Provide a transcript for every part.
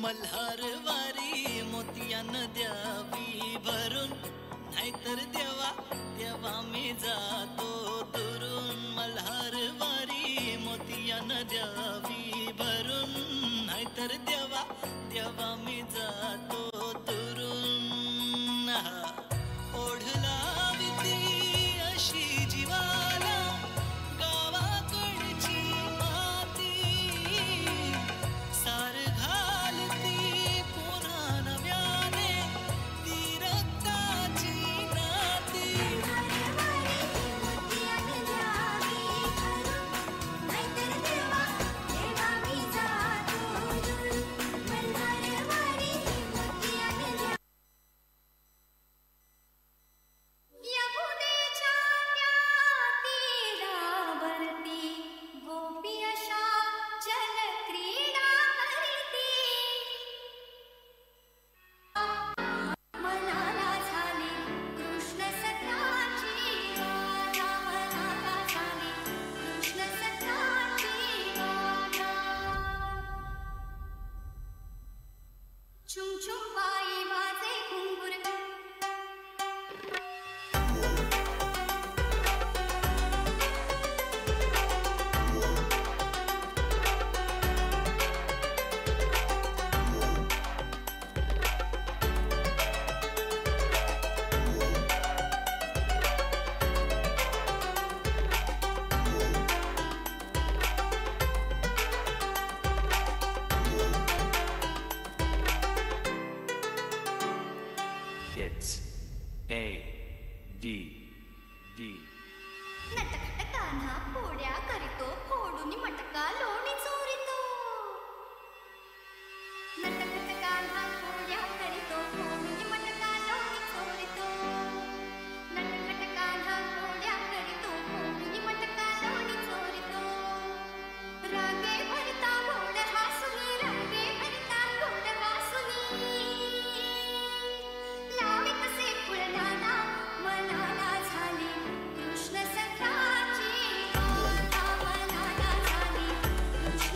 मल्हारवारी मोतियान द्यावी भरून, नाहीतर देवा देवा मी जातो दुरून. मल्हारवारी मोतियान द्यावी भरून, नाहीतर देवा देवा मी जातो दुरून. ओढला विती अशी जीवाला गावाकडची माती, सार घालती पुन्हा नव्याने ती रक्ताची नाती. It's A D D. नटखट कान्हा पोड्या करीतो, फोडून मटका लोणी चोरितो. नटखट कान्हा पोड्या करीतो, फोडून मटका लोणी चोरितो. नटखट कान्हा पोड्या करीतो, फोडून मटका लोणी चोरितो. रागे भरता गोड हासुनी, रागे भरता गोड हासुनी. लावे कसे फुलदाना मनाला झाली कृष्ण सखाची गाथा, मनाला झाली कृष्ण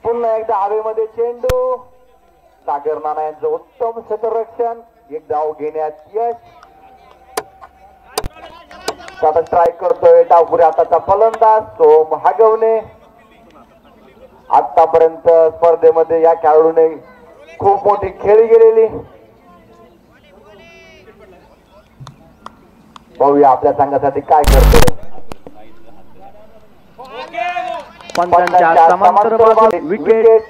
पुन्हा एकदा हवेमध्ये चेंडू. सागर नाना यांचं उत्तम क्षेत्ररक्षण. एक धाव घेण्यात यश. आता ट्राय करतोय डावपुरी हाताचा फलंदाज सोम हगवणे. आतापर्यंत स्पर्धेमध्ये या खेळाडूने खूप मोठी खेळी गेलेली. पाहूया आपल्या संघासाठी काय करतोय. पंचांच्या समांतर बाजू विकेट.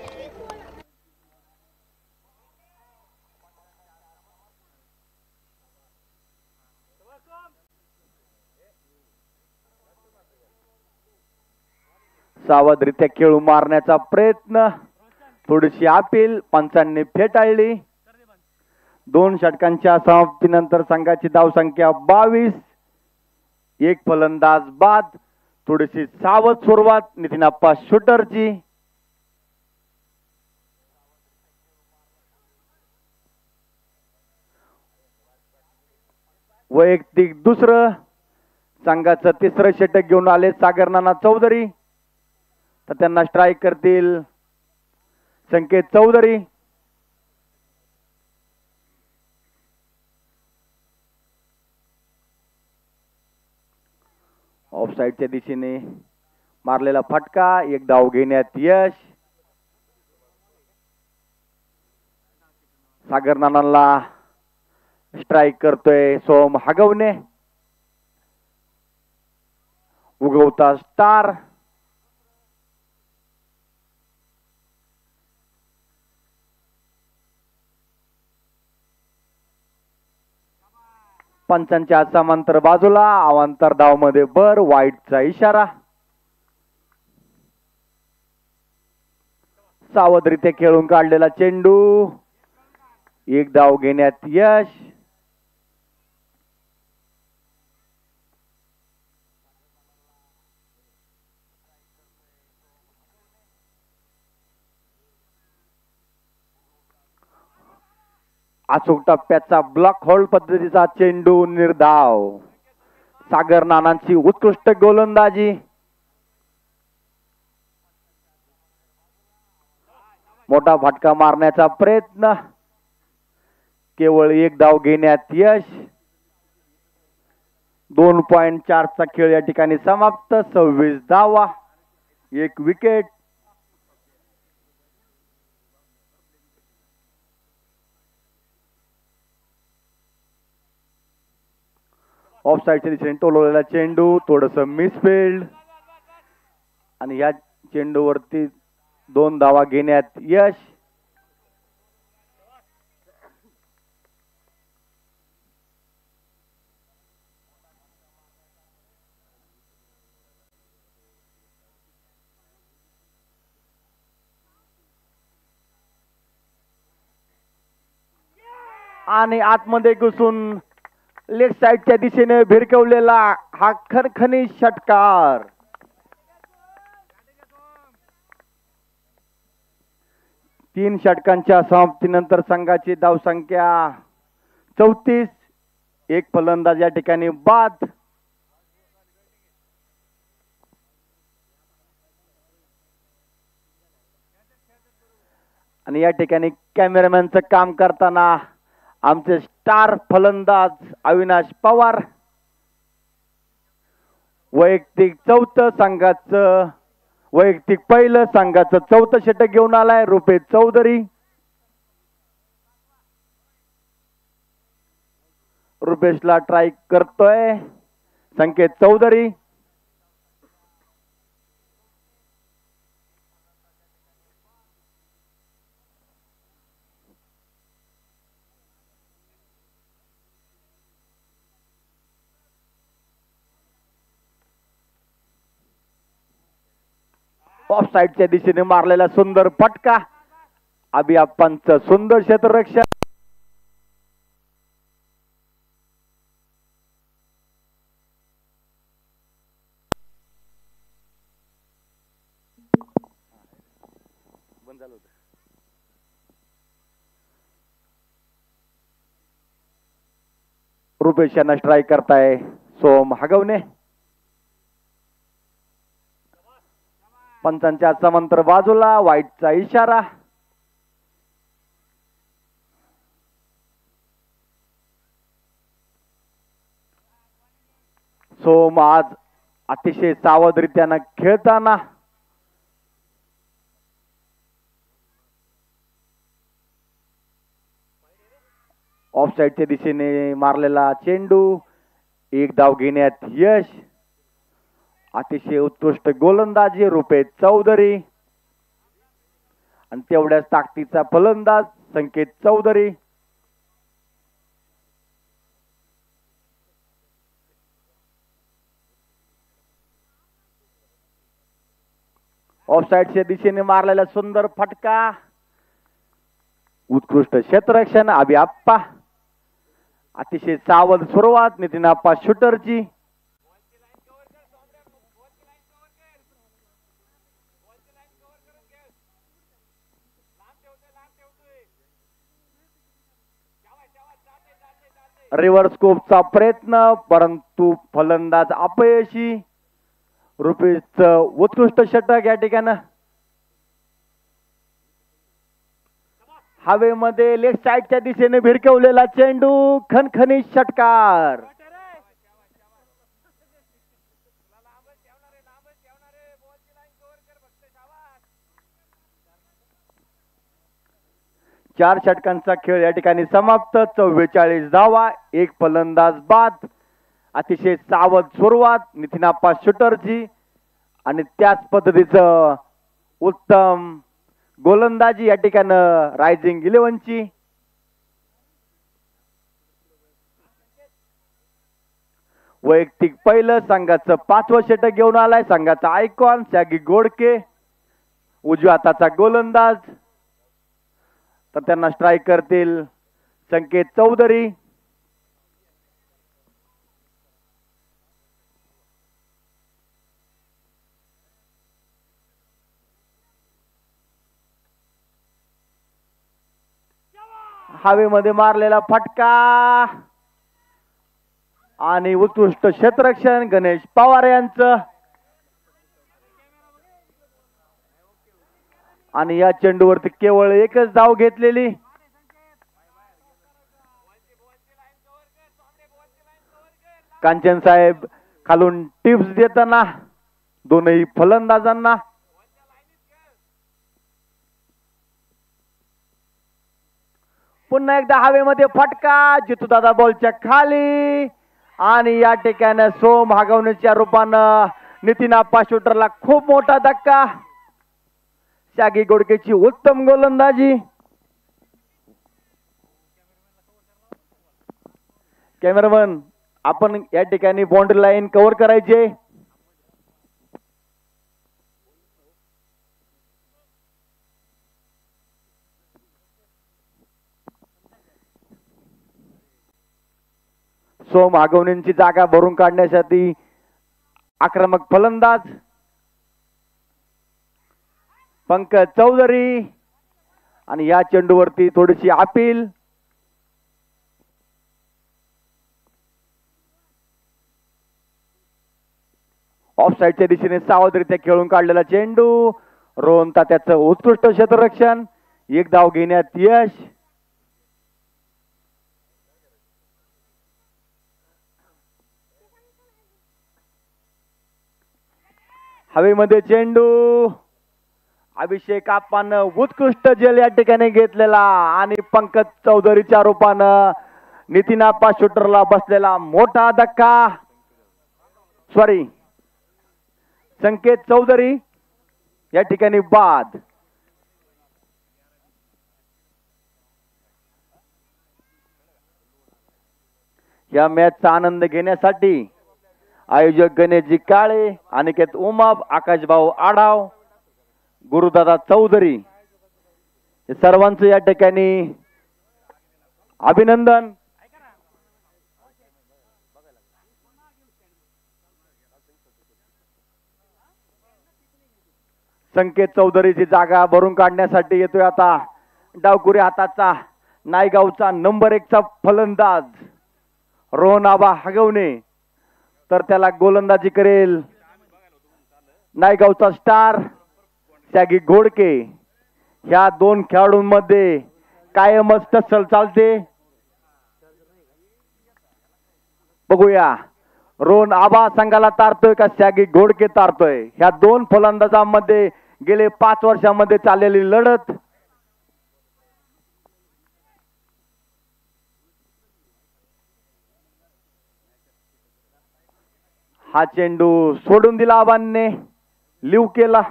सावधरित्या खेळू मारण्याचा प्रयत्न. थोडीशी अपील पंचांनी फेटाळली. 2 षटकांच्या समाप्तीनंतर संघाची धावसंख्या 22. एक फलंदाज बाद. थोडीशी सावध सुरुवात नितीन आप्पा शूटरची. वैयक्तिक दुसरं. संघाचं तिसरं षटक घेऊन आले सागर नाना चौधरी. तर त्यांना स्ट्राईक करतील संकेत चौधरी. ऑफसाईडच्या दिशेने मारलेला फटका. एक धाव घेण्यात यश. सागर नानांना स्ट्राईक करतोय सोम हगवणे. उगवता स्टार. पंचांच्या समांतर बाजूला अवांतर धाव मध्ये बर. वाईटचा इशारा. सावधरित्या खेळून काढलेला चेंडू. एक धाव घेण्यात यश. अचूक टप्प्याचा ब्लॉक होल्ड पद्धतीचा चेंडू निर्धाव. सागर नानांची उत्कृष्ट गोलंदाजी. मोठा फटका मारण्याचा प्रयत्न. केवळ एक धाव घेण्यात यश. 2.4 चा खेळ या ठिकाणी समाप्त. 26 धावा. एक विकेट. ऑफसाईडच्या दिशेने टोलवलेला चेंडू. थोडस मिसफिल्ड आणि या चेंडूवरती 2 धावा घेण्यात यश. आणि आतमध्ये घुसून लेग साइडच्या दिशेने भिरकवलेला हा खणखणी षटकार. तीन षटकांच्या समाप्तीनंतर संघाची धावसंख्या 34. एक फलंदाज या ठिकाणी बाद. आणि या ठिकाणी कॅमेरामॅनचं काम करताना आमचे स्टार फलंदाज अविनाश पवार. वैयक्तिक चौथं संघाचं वैयक्तिक पहिलं संघाचं 4थं षटक घेऊन आलाय रुपेश चौधरी. रुपेशला ट्राय करतोय संकेत चौधरी. ऑफ साइडच्या दिशेने मारलेला सुंदर फटका. अभि आप्पांचं सुंदर क्षेत्ररक्षण. रुपेश यांना स्ट्राईक करताय सोम हगवणे. पंचांच्या समांतर बाजूला वाईटचा इशारा. सोम आज अतिशय सावधरित्यानं खेळताना ऑफसाईडच्या दिशेने मारलेला चेंडू, एक धाव घेण्यात यश. अतिशय उत्कृष्ट गोलंदाजी रुपेश चौधरी आणि तेवढ्याच ताकदीचा फलंदाज संकेत चौधरी. ऑफसाईडच्या दिशेने मारलेला सुंदर फटका, उत्कृष्ट क्षेत्ररक्षण अभि आप्पा. अतिशय सावध सुरुवात नितीन आप्पा शूटरची. रिव्हर्स स्कोपचा प्रयत्न परंतु फलंदाज अपयशी. रुपेशचं उत्कृष्ट षटक या ठिकाणी. हवेमध्ये लेफ्ट साइडच्या दिशेने भिरकवलेला चेंडू, खणखणीत षटकार. चार षटकांचा खेळ या ठिकाणी समाप्त. 44 धावा, एक फलंदाज बाद. अतिशय सावध सुरुवात नितीन आप्पा शूटरची आणि त्याच पद्धतीचं उत्तम गोलंदाजी या ठिकाणी रायझिंग 11ची. वैयक्तिक पहिलं संघाचं 5वं षटक घेऊन आलाय संघाचा आयकॉन शॅगी गोडके, उजव्या हाताचा गोलंदाज. तर त्यांना स्ट्राईक करतील संकेत चौधरी. हवेमध्ये मारलेला फटका आणि उत्कृष्ट क्षेत्ररक्षण गणेश पवार यांचं. आणि या चेंडूवरती केवळ एकच धाव घेतलेली. कांचन साहेब खालून टिप्स देताना दोनही फलंदाजांना. पुन्हा एकदा हवेमध्ये फटका, जितूदादा बॉलच्या खाली. आणि या ठिकाणी सोम हागवण्याच्या रूपानं नितीन आप्पा शूटरला खूप मोठा धक्का. शागी गोडकेची उत्तम गोलंदाजी. कॅमेरामन आपण या ठिकाणी बाउंड्री लाईन कव्हर करायचे. सोम आगवणींची जागा भरून काढण्यासाठी आक्रमक फलंदाज पंकज चौधरी. आणि या चेंडूवरती थोडीशी अपील. ऑफसाईडच्या दिशेने सावधरित्या खेळून काढलेला चेंडू. रोहन तात्याचं उत्कृष्ट क्षेत्ररक्षण, एक धाव घेण्यात यश. हवेमध्ये चेंडू, अभिषेक आप्पानं उत्कृष्ट झेल या ठिकाणी घेतलेला. आणि पंकज चौधरीच्या रूपानं नितीन आप्पा शूटरला बसलेला मोठा धक्का. सॉरी, संकेत चौधरी या ठिकाणी बाद. या मॅचचा आनंद घेण्यासाठी आयोजक गणेशजी काळे, अनिकेत उमाप, आकाशभाऊ आढाव, गुरुदादा चौधरी हे सर्वांचं या ठिकाणी अभिनंदन. संकेत चौधरीची जागा भरून काढण्यासाठी येतोय आता डावकुरी हाताचा नायगावचा नंबर 1 चा फलंदाज रोहन आबा हगवणे. तर त्याला गोलंदाजी करेल नायगावचा स्टार सॅगी घोडके ह्या दोन खेळाडूंमध्ये कायमच टसल चालते. बघूया रोहन आबा संघाला तारतोय का सॅगी घोडके तारतोय. ह्या दोन फलंदाजांमध्ये गेले 5 वर्षांमध्ये चाललेली लढत. हा चेंडू सोडून दिला आबांनी, लिव केला.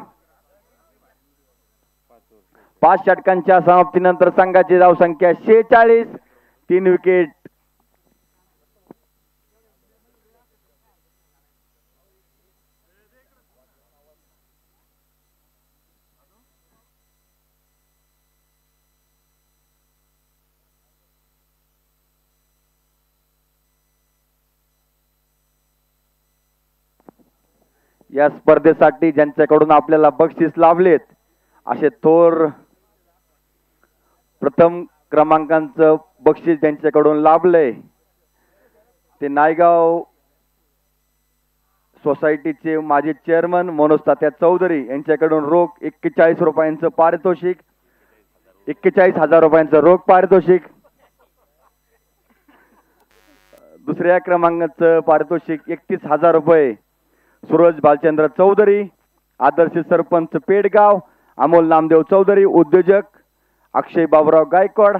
5 षटकांच्या समाप्तीनंतर संघाची धावसंख्या 46, 3 विकेट. या स्पर्धेसाठी ज्यांच्याकडून आपल्याला बक्षीस लाभलेत असे थोर प्रथम क्रमांकांचं बक्षीस ज्यांच्याकडून लाभलंय ते नायगाव सोसायटीचे माजी चेअरमन मनोज तात्या चौधरी यांच्याकडून रोख 41 रुपयांचं पारितोषिक, 41,000 रुपयांचं रोख पारितोषिक. दुसऱ्या क्रमांकाचं पारितोषिक 31,000 रुपये सूरज भालचंद्र चौधरी, आदर्श सरपंच पेडगाव, अमोल नामदेव चौधरी उद्योजक, अक्षय बाबुराव गायकवाड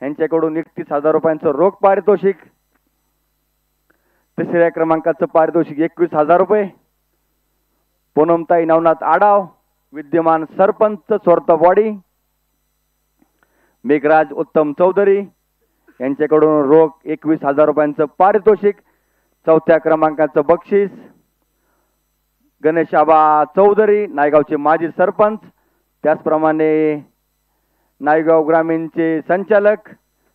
यांच्याकडून 31,000 रुपयांचं रोख पारितोषिक. तिसऱ्या क्रमांकाचं पारितोषिक 21,000 रुपये पूनमताई नवनाथ आडाव, विद्यमान सरपंच सोरतावाडी, मेघराज उत्तम चौधरी यांच्याकडून रोख 21,000 रुपयांचं पारितोषिक. चौथ्या क्रमांकाचं बक्षीस गणेश आबा चौधरी नायगावचे माजी सरपंच, त्याचप्रमाणे नायगाव ग्रामीणचे संचालक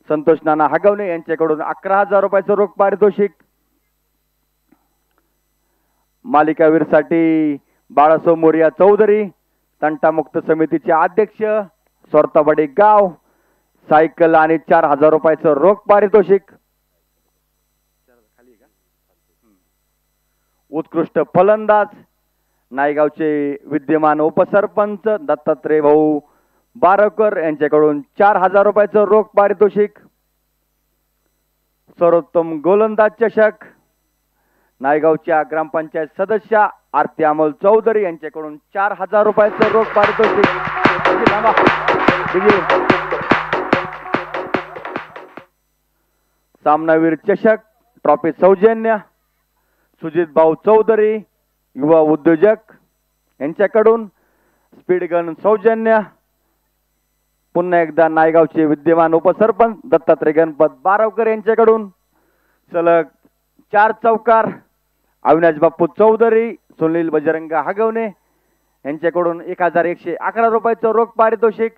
संतोष नाना हगवणे यांच्याकडून 11,000 रुपयाचं रोख पारितोषिक. मालिकावीरसाठी बाळासाहेब मोरिया चौधरी तंटामुक्त समितीचे अध्यक्ष सोरतावाडी गाव, सायकल आणि 4,000 रुपयाचं रोख पारितोषिक. उत्कृष्ट फलंदाज नायगावचे विद्यमान उपसरपंच दत्तात्रय भाऊ बारकर यांच्याकडून 4,000 रुपयाचं रोख पारितोषिक. सर्वोत्तम गोलंदाज चषक नायगावच्या ग्रामपंचायत सदस्य आरती अमोल चौधरी यांच्याकडून 4,000 रुपयाचं रोख पारितोषिक. सामनावीर चषक ट्रॉफी सौजन्य सुजित भाऊ चौधरी युवा उद्योजक यांच्याकडून स्पीड गन सौजन्य. पुन्हा एकदा नायगावचे विद्यमान उपसरपंच दत्तात्रय गणपत बारावकर यांच्याकडून सलग 4 चौकार अविनाश बाप्पू चौधरी, सुनील बजरंग हगवणे यांच्याकडून 1,111 रुपयाचं रोख पारितोषिक.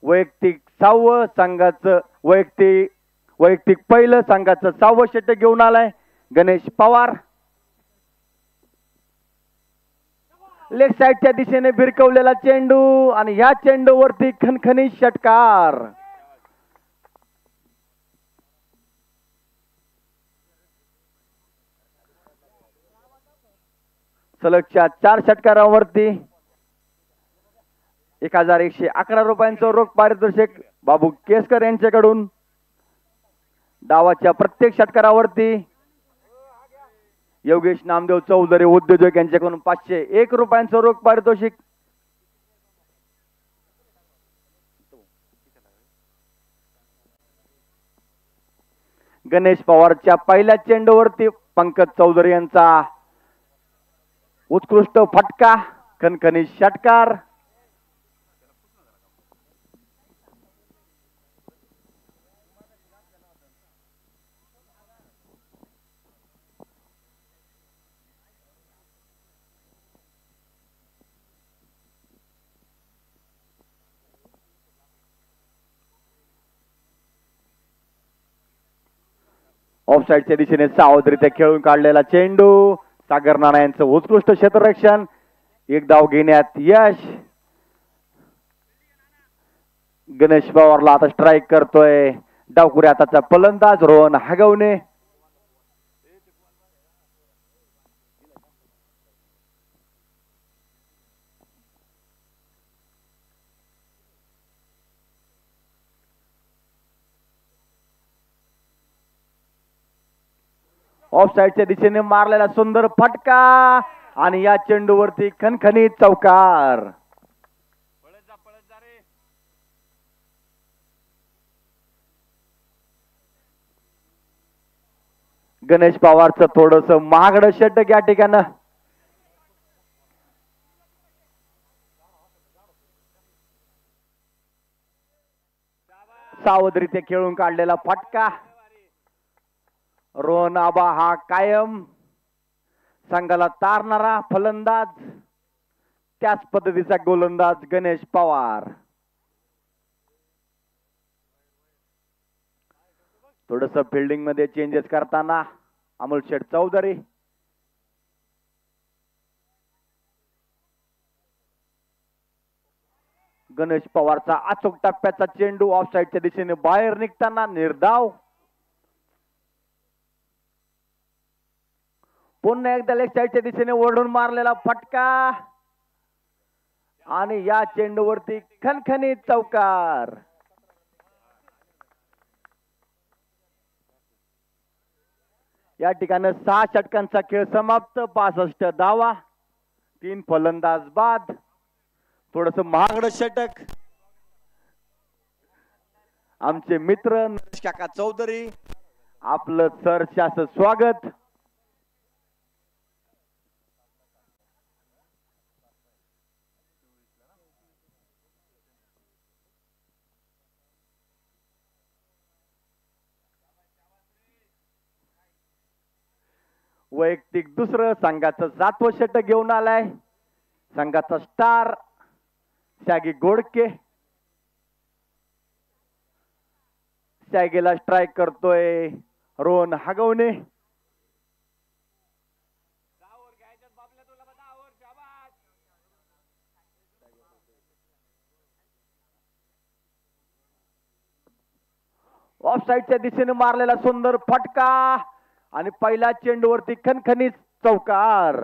वैयक्तिक 6वं संघाचं वैयक्तिक पहिलं संघाचं 6वं षटक घेऊन आलाय गणेश पवार. लेग साईडच्या दिशेने भिरकवलेला चेंडू आणि ह्या चेंडूवरती खणखणीत षटकार. सलगच्या 4 षटकारांवरती 1,111 रुपयांचं रोख पारितोषिक बाबू केसकर यांच्याकडून. डावाच्या प्रत्येक षटकारावरती योगेश नामदेव चौधरी उद्योजक यांच्याकडून 501 रुपयांचं रोख पारितोषिक. गणेश पवारच्या पहिल्या चेंडूवरती पंकज चौधरी यांचा उत्कृष्ट फटका, खणखणीत षटकार. ऑफसाईडच्या दिशेने सावधरित्या खेळून काढलेला चेंडू. सागर नाना यांचं उत्कृष्ट क्षेत्ररक्षण, 1 धाव घेण्यात यश. गणेश पवारला आता स्ट्राईक करतोय डावखुरी हाताचा फलंदाज रोहन हगवणे. ऑफ साईडच्या दिशेने मारलेला सुंदर फटका आणि या चेंडूवरती खणखणीत चौकार. गणेश पवारचं थोडस महागडं षटक या ठिकाणी. सावधरीते खेळून काढलेला फटका. रोहन आबा हा कायम संघाला तारणारा फलंदाज, त्याच पद्धतीचा गोलंदाज गणेश पवार. थोडस फिल्डिंग मध्ये चेंजेस करताना अमोल शेठ चौधरी. गणेश पवारचा अचूक टप्प्याचा चेंडू ऑफ साईडच्या दिशेने बाहेर निघताना निर्धाव. पुन्हा एकदा लेग साईडच्या दिशेने ओढून मारलेला फटका आणि या चेंडूवरती खणखणीत चौकार. या ठिकाणी 6 षटकांचा खेळ समाप्त. 65 धावा, 3 फलंदाज बाद. थोडस महागड षटक. आमचे मित्र नरेश काका चौधरी, आपलं सरशाचं स्वागत. वैयक्तिक दुसरं संघाचं 7वं षटक घेऊन आलाय संघाचा स्टार शागी गोडके. शॅगेला स्ट्राईक करतोय रोहन हगवणे. ऑफ साईडच्या दिशेने मारलेला सुंदर फटका आणि पहिल्या चेंडूवरती खणखणीत चौकार.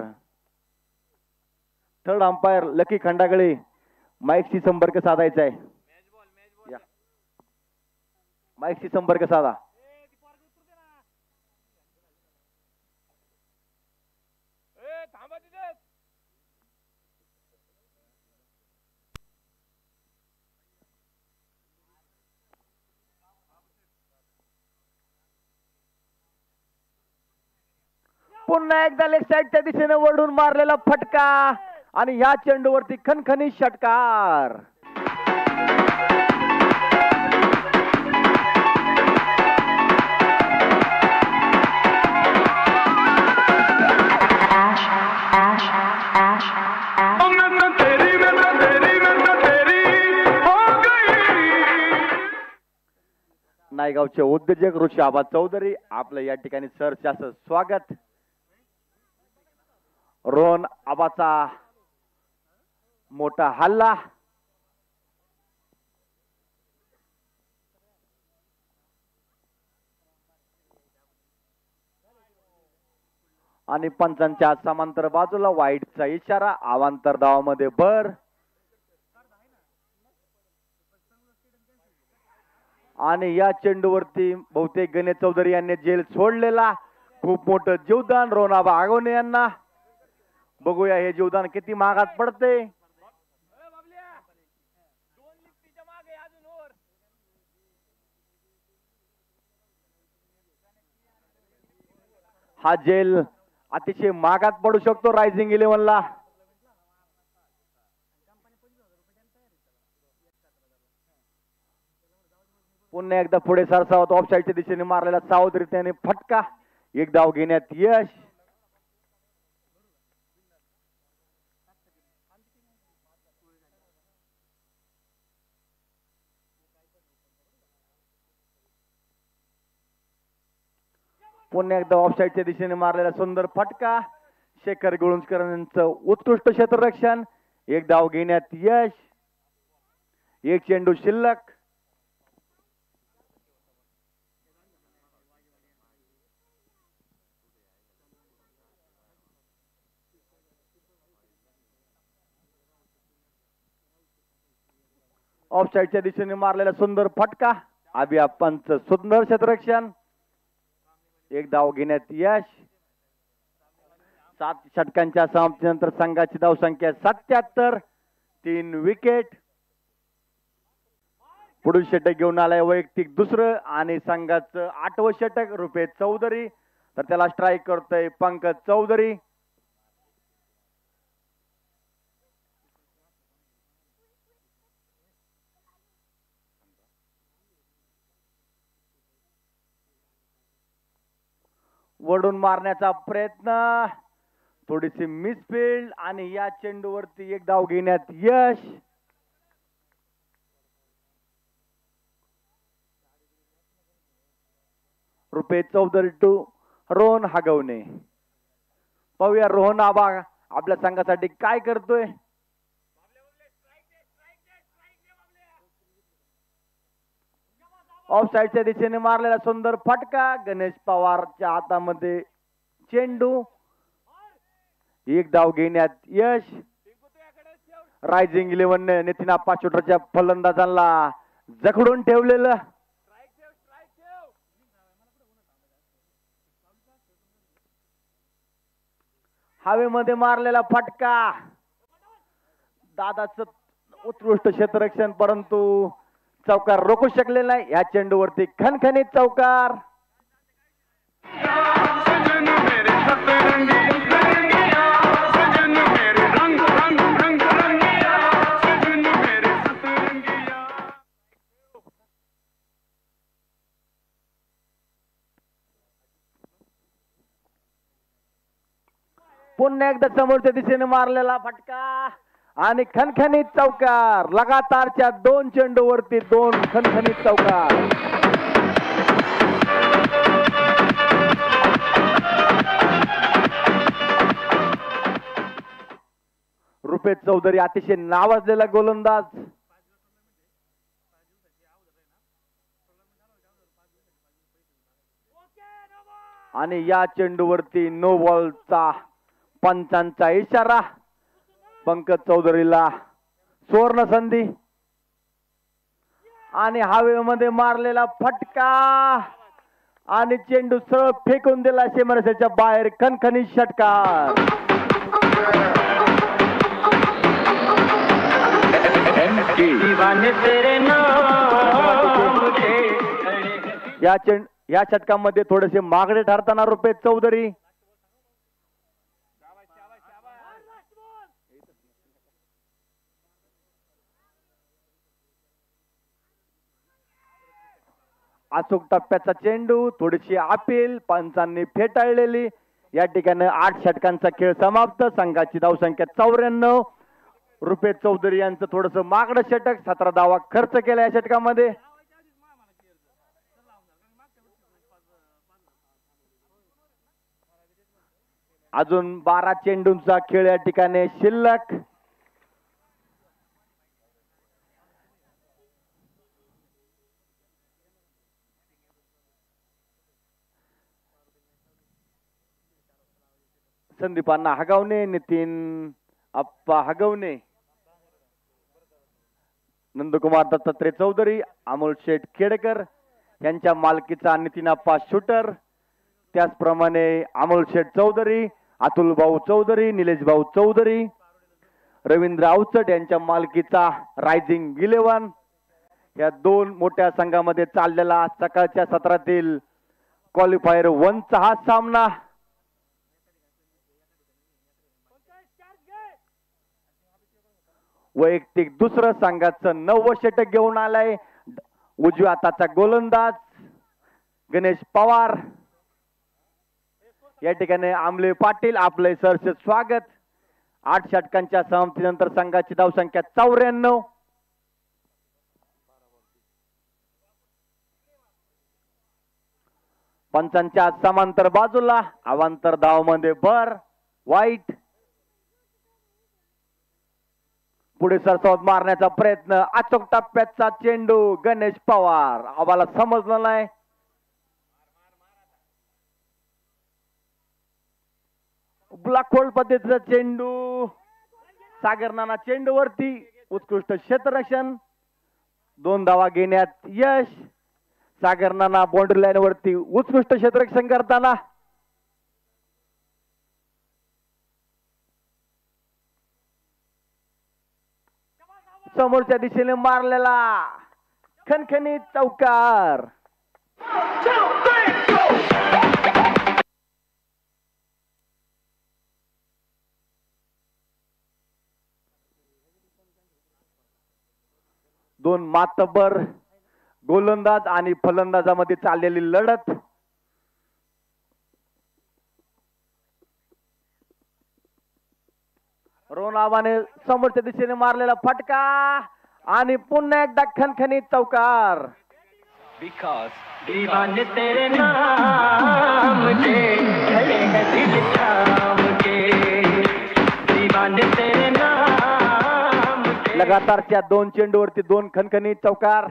थर्ड अंपायर लकी खंडागळे माईकशी संपर्क साधायचा आहे. माईकशी संपर्क साधा. पुन्हा एकदा लेग साईडच्या दिशेने वळून मारलेला फटका आणि ह्या चेंडूवरती खणखणीत षटकार. नायगावचे उद्योजक ऋषी आबा चौधरी, आपलं या ठिकाणी सरचं स्वागत. रोहन आबाचा मोठा हल्ला. आणि पंचांच्या समांतर बाजूला वाईटचा इशारा. अवांतर धावामध्ये भर. आणि या चेंडूवरती बहुतेक गणेश चौधरी यांनी जेल सोडलेला. खूप मोठं जीवदान रोहन आबा आगवणे यांना. बघूया हे जीवदान किती महागात पडते. हा जेल अतिशय महागात पडू शकतो रायझिंग 11 ला. पुन्हा एकदा पुढे सरसावत ऑफ साईडच्या दिशेने मारलेला सावधरीत्याने फटका. एक धाव घेण्यात यश. पुन्हा एकदा ऑफ साईडच्या दिशेने मारलेला सुंदर फटका. शेखर गुळुंजकर यांचं उत्कृष्ट क्षेत्ररक्षण. एक धाव घेण्यात यश. एक चेंडू शिल्लक. ऑफ साईडच्या दिशेने मारलेला सुंदर फटका. अभियापांचं सुंदर क्षेत्ररक्षण. एक धाव घेण्यात यश. 7 षटकांच्या समाप्तीनंतर संघाची धावसंख्या 77. 3 विकेट. पुढील षटक घेऊन आलाय वैयक्तिक दुसरं आणि संघाचं 8वं षटक रुपेश चौधरी. तर त्याला स्ट्राईक करतोय पंकज चौधरी. वडून मारण्याचा प्रयत्न, थोडीशी मिसफिल्ड आणि या चेंडूवरती एक धाव घेण्यात यश. रुपेश चौधरी टू रोहन हगवणे. पाहूया रोहन आबा आपल्या संघासाठी काय करतोय. ऑफ साइडच्या दिशेने मारलेला सुंदर फटका. गणेश पवारच्या हातामध्ये चेंडू. एक धाव घेण्यात यश. रायझिंग 11 नितीन आप्पा शूटरच्या फलंदाजांना जखडून ठेवलेलं. हवेमध्ये मारलेला फटका. दादाचं उत्कृष्ट क्षेत्ररक्षण, परंतु चौकार रोखू शकलेला नाही. या चेंडूवरती खणखणीत चौकार. पुन्हा एकदा समोरच्या दिशेने मारलेला फटका आणि खणखणीत चौकार. लगातारच्या 2 चेंडूवरती 2 खणखणीत चौकार. रुपेश चौधरी अतिशय नावाजलेला गोलंदाज. आणि या चेंडूवरती नो बॉलचा पंचांचा इशारा. पंकज चौधरीला सुवर्ण संधी आणि हवेमध्ये मारलेला फटका आणि चेंडू सरळ फेकून दिला सीमारेषेच्या बाहेर. खणखणीत षटकार. या षटकामध्ये थोडेसे मागडे ठरताना रुपेश चौधरी. अचूक टप्प्याचा चेंडू, थोडीशी अपील, पंचांनी फेटाळलेली. या ठिकाणी 8 षटकांचा खेळ समाप्त. संघाची धावसंख्या 94. रुपेश चौधरी यांचं थोडस मागडं षटक. 17 धावा खर्च केला या षटकामध्ये. अजून 12 चेंडूंचा खेळ या ठिकाणी शिल्लक. संदीपांना हगवणे, नितीन आप्पा हगवणे, नंदकुमार दत्तात्रय चौधरी, अमोल शेठ खेडेकर यांच्या मालकीचा नितीन आप्पा शूटर. त्याचप्रमाणे अमोल शेठ चौधरी, अतुल भाऊ चौधरी, निलेश भाऊ चौधरी, रवींद्र अवचट यांच्या मालकीचा रायझिंग 11. या 2 मोठ्या संघामध्ये चाललेला सकाळच्या सत्रातील क्वालिफायर 1चा हा सामना. वैयक्तिक दुसरं संघाचं 9वं षटक घेऊन आलाय उजव्या हाताचा गोलंदाज गणेश पवार. या ठिकाणी आमले पाटील आपले सहर्ष स्वागत. 8 षटकांच्या समाप्तीनंतर संघाची धावसंख्या 94. पंचांच्या समांतर बाजूला अवांतर धावामध्ये भर. वाईट. पुढे सरसावत मारण्याचा प्रयत्न. अचूक टप्प्याचा चेंडू. गणेश पवार. आम्हाला समजलं नाही. ब्लॉक होल्ड पद्धतीचा चेंडू. सागर नाना चेंडूवरती उत्कृष्ट क्षेत्ररक्षण. 2 धावा घेण्यात यश. सागर नाना बाउंड्री लाईन वरती उत्कृष्ट क्षेत्ररक्षण करताना समोरच्या दिशेने मारलेला खणखणीत चौकार. दोन मातबर गोलंदाज आणि फलंदाजामध्ये चाललेली लढत. रोनावाने समोरच्या दिशेने मारलेला फटका आणि पुन्हा एकदा खणखणीत चौकार. Because दीवाने तेरे नाम के खड़े हैं दिल थाम के दीवाने तेरे नाम के. लगातारच्या 2 चेंडूवरती 2 खणखणीत चौकार.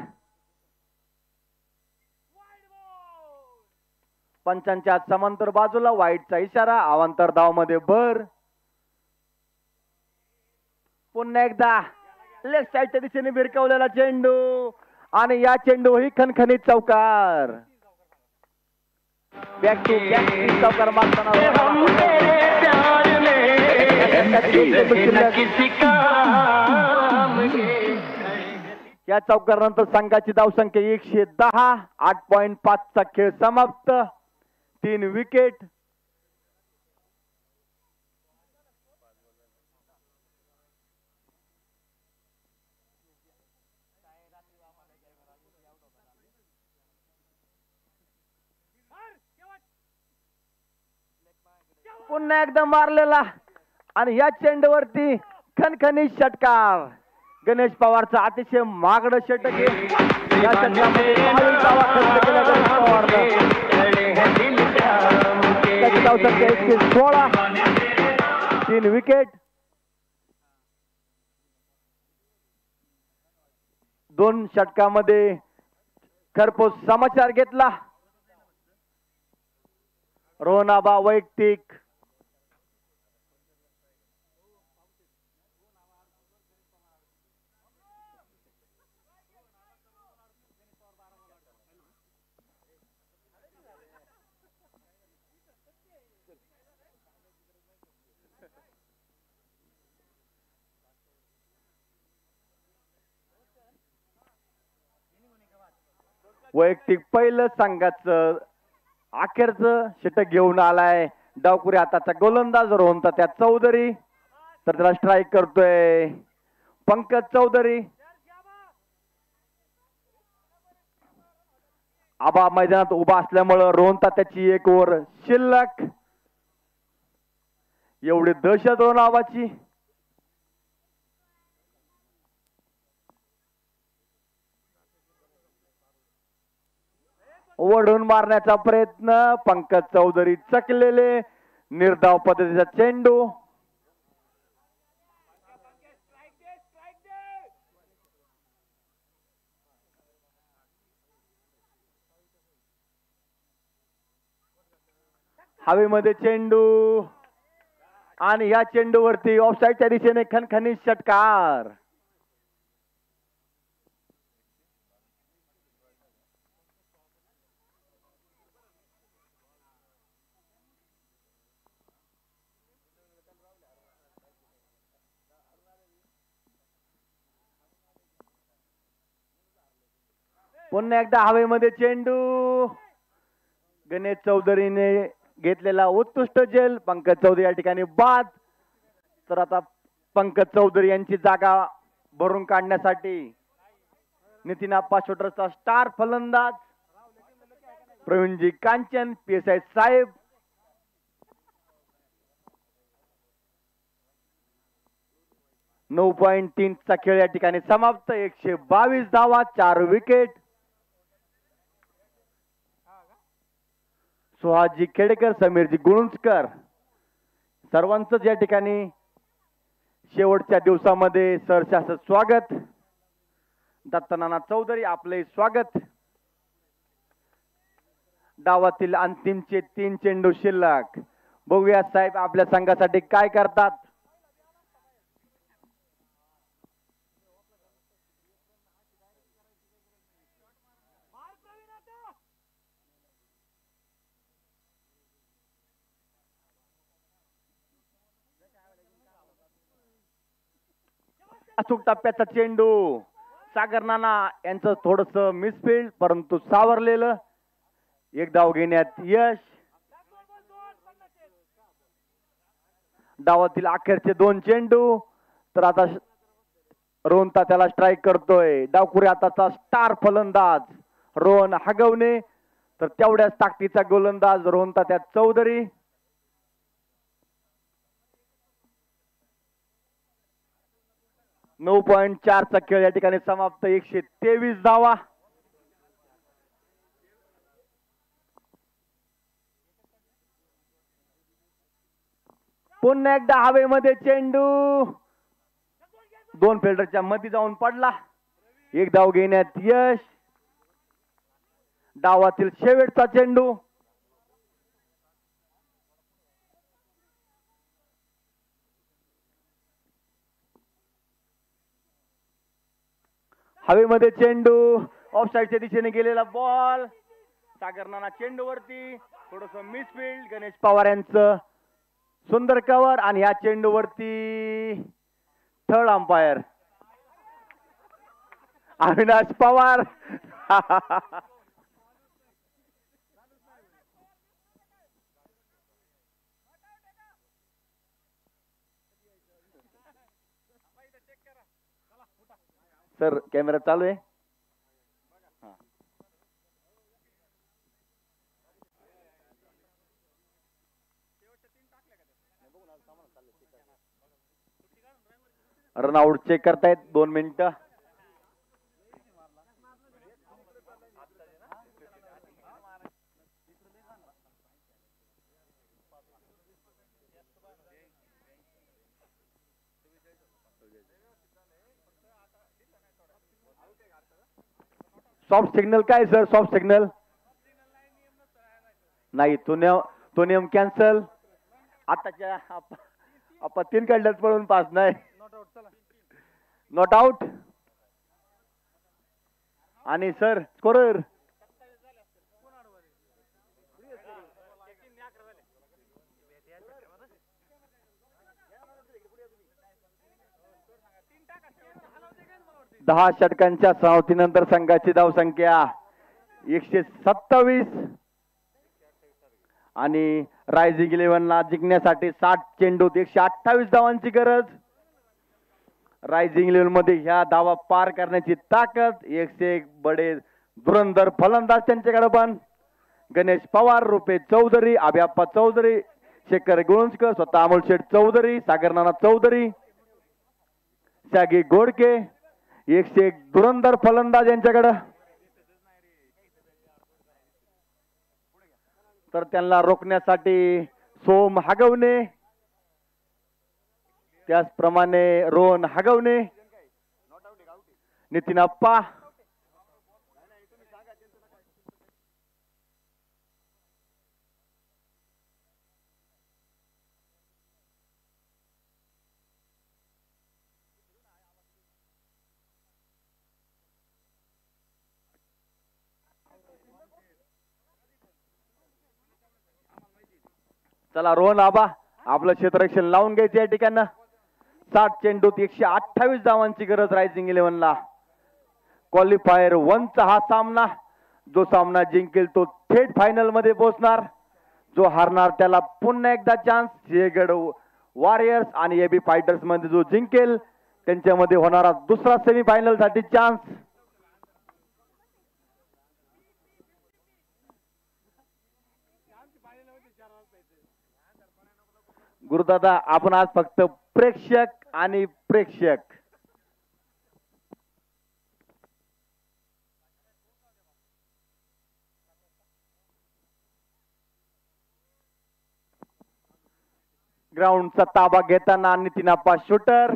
पंचांच्या समांतर बाजूला वाईटचा इशारा. अवांतर धावमध्ये भर. पुन्हा एकदा लेफ्ट साईडच्या दिशेने भिरकवलेला चेंडू आणि या चेंडू ही खणखणीत चौकार. बॅक टू बॅक चौकार मारताना या चौकारानंतर संघाची धावसंख्या 110. 8.5 चा खेळ समाप्त. 3 विकेट. पुन्हा एकदा मारलेला आणि या चेंडूवरती खणखणीत षटकार. गणेश पवारचा अतिशय महागडं षटक आहे. या षटकामध्ये 22 धावा खर्च केल्या गणेश पवारनं. त्याची धावसंख्या 116. 3 विकेट. 2 षटकामध्ये खरपूस समाचार घेतला. रोहनाबा वैयक्तिक. वैयक्तिक पहिलं संघाचं अखेरचं षटक घेऊन आलाय डावखुरी हाताचा गोलंदाज रोहनता त्या चौधरी. तर त्याला स्ट्राईक करतोय पंकज चौधरी. आबा मैदानात उभा असल्यामुळं रोहनता त्याची 1 ओव्हर शिल्लक. एवढी दहशत रोहनाबाची. ओढून मारण्याचा प्रयत्न. पंकज चौधरी चकलेले. निर्धाव पद्धतीचा चेंडू. हवेमध्ये चेंडू आणि या चेंडूवरती ऑफसाईडच्या दिशेने खणखणीत षटकार. पुन्हा एकदा हवेमध्ये चेंडू. गणेश चौधरीने घेतलेला उत्कृष्ट झेल. पंकज चौधरी या ठिकाणी बाद. तर आता पंकज चौधरी यांची जागा भरून काढण्यासाठी नितीन आप्पा शूटरचा स्टार फलंदाज प्रवीणजी कांचन PSI साहेब. .3 चा खेळ या ठिकाणी समाप्त. 122 धावा 4 विकेट. सुहासजी खेडेकर समीरजी गुळुंजकर सर्वांचंच या ठिकाणी शेवटच्या दिवसामध्ये सहर्ष स्वागत. दत्तनाना चौधरी आपले स्वागत. डावातील अंतिमचे 3 चेंडू शिल्लक. बघूया साहेब आपल्या संघासाठी काय करतात. अचूक टप्प्याचा चेंडू सागर नाना यांचं थोडस मिसफिल्ड परंतु सावरलेलं. एक धाव घेण्यात यश. डावातील अखेरचे 2 चेंडू. तर आता रोहन त्याला स्ट्राईक करतोय. डावखुरी आताचा स्टार फलंदाज रोहन हगवणे. तर तेवढ्याच ताकदीचा गोलंदाज रोहन त्या चौधरी. नऊ 9.4 चा खेळ या ठिकाणी समाप्त. 123 धावा. पुन्हा एकदा हवेमध्ये चेंडू 2 फिल्डरच्या मध्ये जाऊन पडला. एक धाव घेण्यात यश. डावातील शेवटचा चेंडू. हवेमध्ये चेंडू ऑफसाईडच्या दिशेने गेलेला बॉल. सागर नाना चेंडूवरती थोडस मिसफिल्ड. गणेश पवार यांचं सुंदर कव्हर आणि ह्या चेंडूवरती third umpire Avinash Pawar. Sir camera चालू आहे. रनआउट चेक करतायत. 2 मिनिटं. सॉफ्ट सिग्नल काय सर? सॉफ्ट सिग्नल नाही. तो नियम कॅन्सल. आताच्या आपण 3 काढल्यात पळून 5 नाही. Not out. आणि सर स्कोरर 10 षटकांच्या समाप्तीनंतर संघाची धावसंख्या 127 आणि रायझिंग 11ला जिंकण्यासाठी 60 चेंडूत 128 धावांची गरज. रायझिंग 11 मध्ये ह्या धावा पार करण्याची ताकद. 101 बडे धुरंधर फलंदाज त्यांच्याकडे पण. गणेश पवार, रुपेश चौधरी, अभ्याप्पा चौधरी, शेखर गुळुंजकर, स्वतः अमोल शेठ चौधरी, सागर नाना चौधरी, शागी गोडके. 101 धुरंधर फलंदाज यांच्याकडे. तर त्यांना रोखण्यासाठी सोम हगवणे, त्याचप्रमाणे रोहन हगवणे, नितीन अप्पा, चला रोहन आबा आपलं क्षेत्ररक्षण लावून घ्यायचं या ठिकाणी. 60 चेंडूत 128 धावांची गरज रायझिंग 11ला. क्वालिफायर 1चा हा सामना. जो सामना जिंकेल तो थेट फायनल मध्ये पोहोचणार. जो हारणार त्याला पुन्हा एकदा चान्स. सिंहगड वॉरियर्स आणि एबी फायटर्स मध्ये जो जिंकेल त्यांच्यामध्ये होणारा दुसरा सेमीफायनल साठी चान्स. गुरुदादा आपण आज फक्त प्रेक्षक आणि प्रेक्षक. ग्राउंडचा ताबा घेताना नितीन अप्पा शूटर.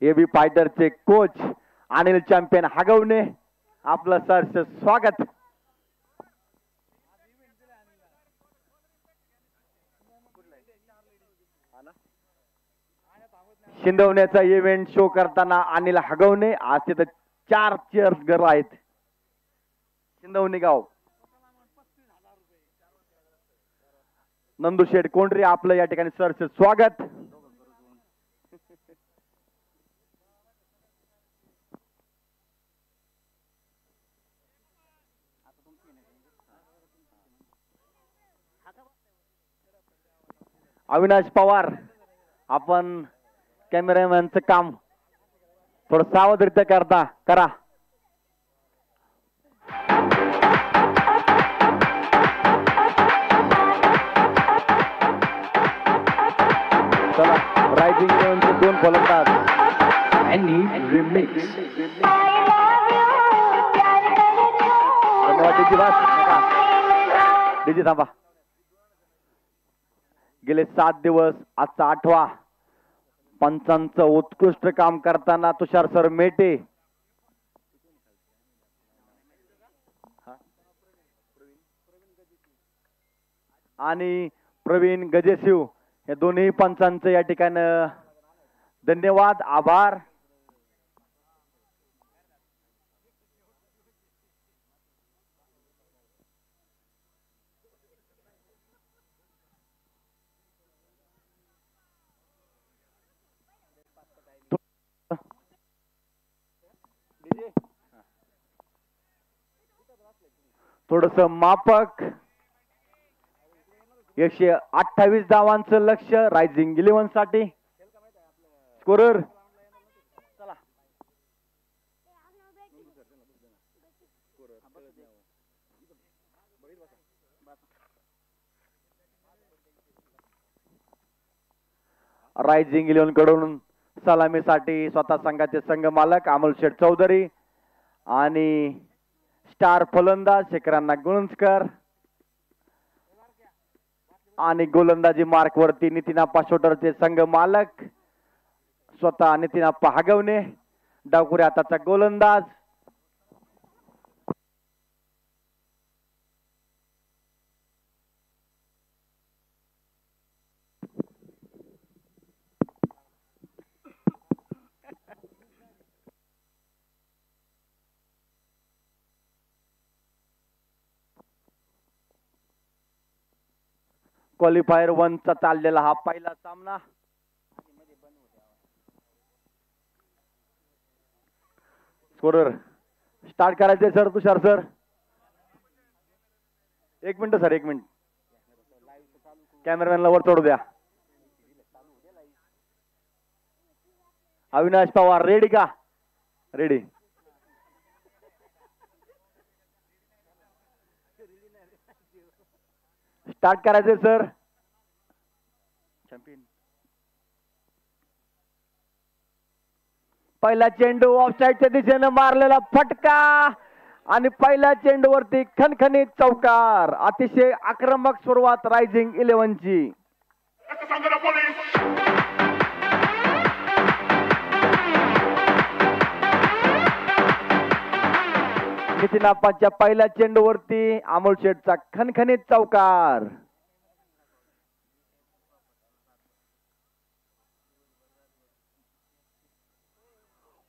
एबी फायटरचे कोच अनिल चॅम्पियन हगवणे, आपलं सहर्ष स्वागत. शिंदवण्याचा इव्हेंट शो करताना अनिल हगवणे. आज तिथं 4 चेअर्स गर्ल आहेत. शिंदवणी गाव. नंदुशेठ कोंढरे, आपलं या ठिकाणी सहर्ष स्वागत. अविनाश पवार, आपण कॅमेरामॅनचं काम थोडं सावधरित्या करा. चला, रायझिंग 11चे 2 फलंदाज. धन्यवाद डीजी थांबा. गेले 7 दिवस, आजचा 8वा. पंचांचं उत्कृष्ट काम करताना तुषार सर मेटे आणि प्रवीण गजेशिव या दोन्ही पंचांचं या ठिकाणी धन्यवाद, आभार. थोडस मापक. 128 धावांचं लक्ष्य रायझिंग 11 साठी. स्कोरर चला. रायझिंग 11 कडून सलामीसाठी स्वतः संघाचे संघ मालक अमोल शेठ चौधरी आणि स्टार फलंदाज शेखरांना गुणस्कर आणि गोलंदाजी मार्क वरती नितीनाप्पा शोटरचे संघ मालक स्वतः नितीनाप्पा हगवणे. डावखुऱ्या हाताचा गोलंदाज. क्वालिफायर 1 चा चाललेला हा पहिला सामना. स्कोरर स्टार्ट करायचे सर. तुषार सर 1 मिनिट सर, 1 मिनिट. कॅमेरामॅनला वर चढू द्या. अविनाश पवार रेडी का? रेडी. स्टार्ट करायचे सर. चॅम्पियन. पहिला चेंडू ऑफसाईडच्या दिशेने मारलेला फटका आणि पहिल्या चेंडूवरती खणखणीत चौकार. अतिशय आक्रमक सुरुवात रायझिंग 11 ची. नितीनाप्पाच्या पहिल्या चेंडूवरती अमोल शेठचा खणखणीत चौकार.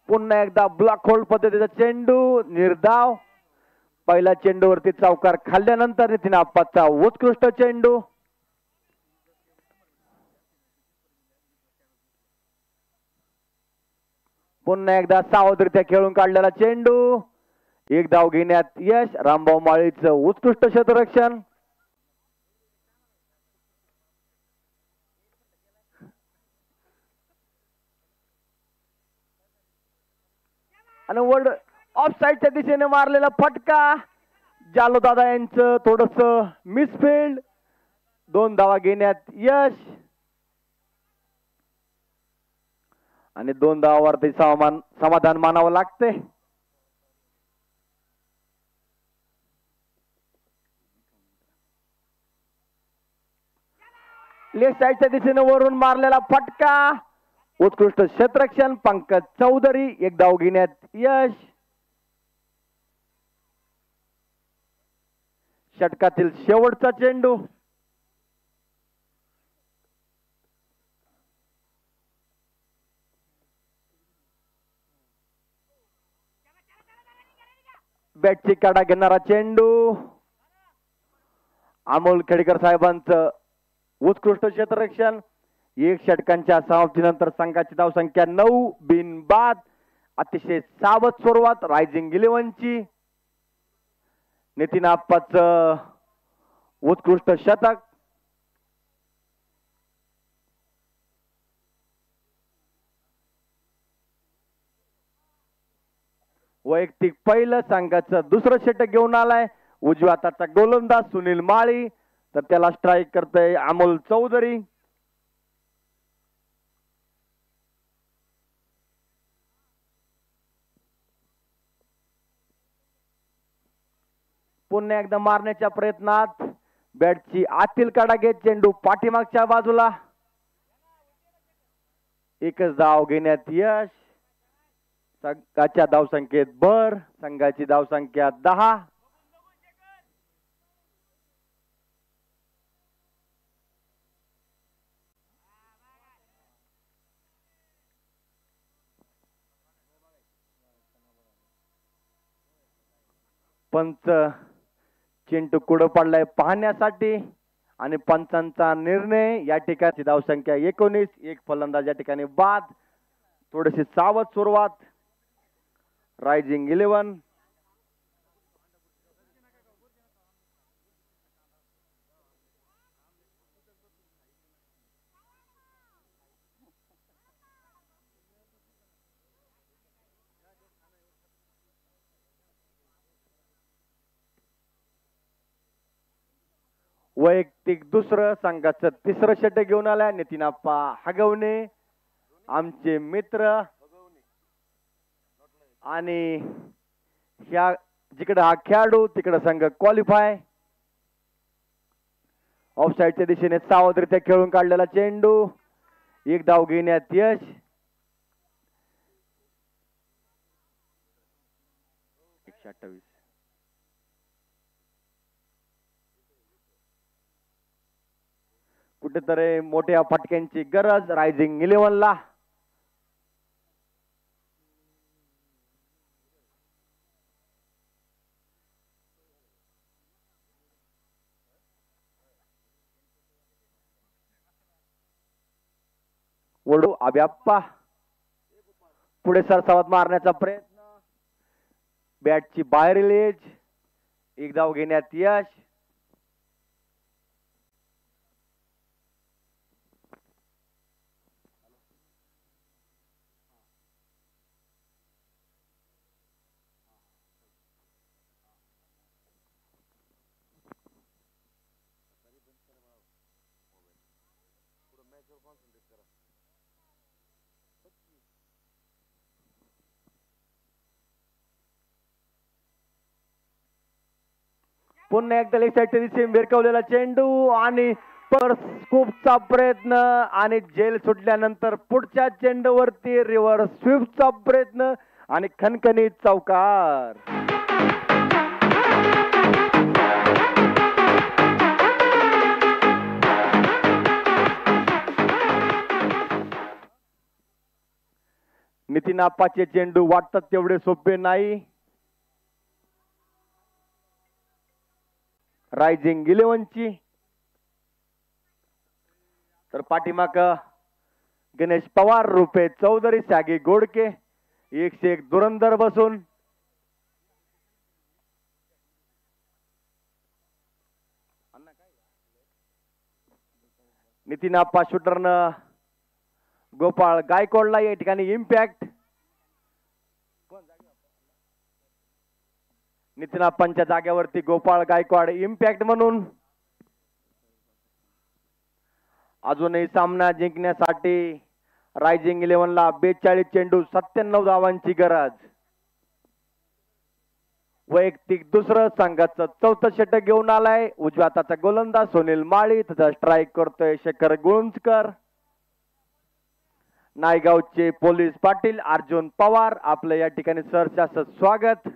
पुन्हा एकदा ब्लॉक होल्ड पद्धतीचा चेंडू निर्धाव. पहिल्या चेंडूवरती चौकार खाल्ल्यानंतर नितीनाप्पाचा उत्कृष्ट चेंडू. पुन्हा एकदा सावधरित्या खेळून काढलेला चेंडू. 1 धाव घेण्यात यश. रामभाऊ माळीचं उत्कृष्ट क्षेत्ररक्षण. आणि वर्ड ऑफ साईडच्या दिशेने मारलेला फटका. जालो दादा यांचं थोडस मिसफिल्ड. 2 धावा घेण्यात यश आणि 2 धावावरती समाधान मानावं लागते. लेफ्ट साईडच्या दिशेने वरून मारलेला फटका. उत्कृष्ट क्षेत्ररक्षण पंकज चौधरी एक धाव घेण्यात यश. षटकातील शेवटचा चेंडू. बॅटची काढा घेणारा चेंडू. अमोल खेडेकर साहेबांचं उत्कृष्ट क्षेत्ररक्षण. एक षटकांच्या समाप्तीनंतर संघाची धावसंख्या 9 बिनबाद. अतिशय सावध सुरुवात रायझिंग 11ची. नितीन आप्पाचं उत्कृष्ट शतक. वैयक्तिक पहिलं संघाचं दुसरं षटक घेऊन आलाय उजव्या हाताचा गोलंदाज सुनील माळी. तर त्याला स्ट्राईक करतोय अमोल चौधरी. पुन्हा एकदा मारण्याच्या प्रयत्नात बॅटची आतील काढा घेत चेंडू पाठीमागच्या बाजूला. एकच धाव घेण्यात यश. संघाच्या धावसंख्येत भर. संघाची धावसंख्या 10. पंच चिंटू कुठं पडलाय पाहण्यासाठी आणि पंचांचा निर्णय. या ठिकाणी धावसंख्या 19. एक फलंदाज या ठिकाणी बाद. थोडीशी सावध सुरुवात रायझिंग 11. वैयक्तिक दुसरं संघाचं तिसरं षटक घेऊन आलाय नितीन आप्पा हगवणे आमचे मित्र. आणि ह्या जिकडे हा खेळाडू तिकडे संघ क्वालिफाय. ऑफसाईडच्या दिशेने सावधरित्या खेळून काढलेला चेंडू. एक धाव घेण्यात यश. कुठेतरी मोठ्या फटक्यांची गरज रायझिंग 11ला. वडू अभ्याप्पा पुढे सरसावत मारण्याचा प्रयत्न. बॅटची बाहेरील एज. एक धाव घेण्यात यश. पुन्हा एकदा लेफ्ट साईडच्या दिशेने भिरकवलेला चेंडू आणि स्कूपचा प्रयत्न आणि जेल सुटल्यानंतर पुढच्या चेंडूवरती रिव्हर्स स्वीपचा प्रयत्न आणि खणखणीत चौकार. नितीन आप्पाचे चेंडू वाटतात तेवढे सोपे नाही. रायझिंग 11ची. तर पाठीमाग गणेश पवार रुपे चौधरी सागी गोडके 101 धुरंधर बसून. नितीन आप्पा शूटरनं गोपाळ गायकवाडला या ठिकाणी इम्पॅक्ट. नितीन आप्पांच्या जागेवरती गोपाळ गायकवाड इम्पॅक्ट म्हणून. अजूनही सामना जिंकण्यासाठी रायझिंग 11ला 42 चेंडू 97 धावांची गरज. वैयक्तिक दुसरं संघाचं चौथं षटक घेऊन आलाय उजव्या हाताचा गोलंदाज सुनील माळी. त्याचा स्ट्राईक करतोय शेखर गुळुंजकर. नायगावचे पोलीस पाटील अर्जुन पवार आपलं या ठिकाणी सहर्ष स्वागत.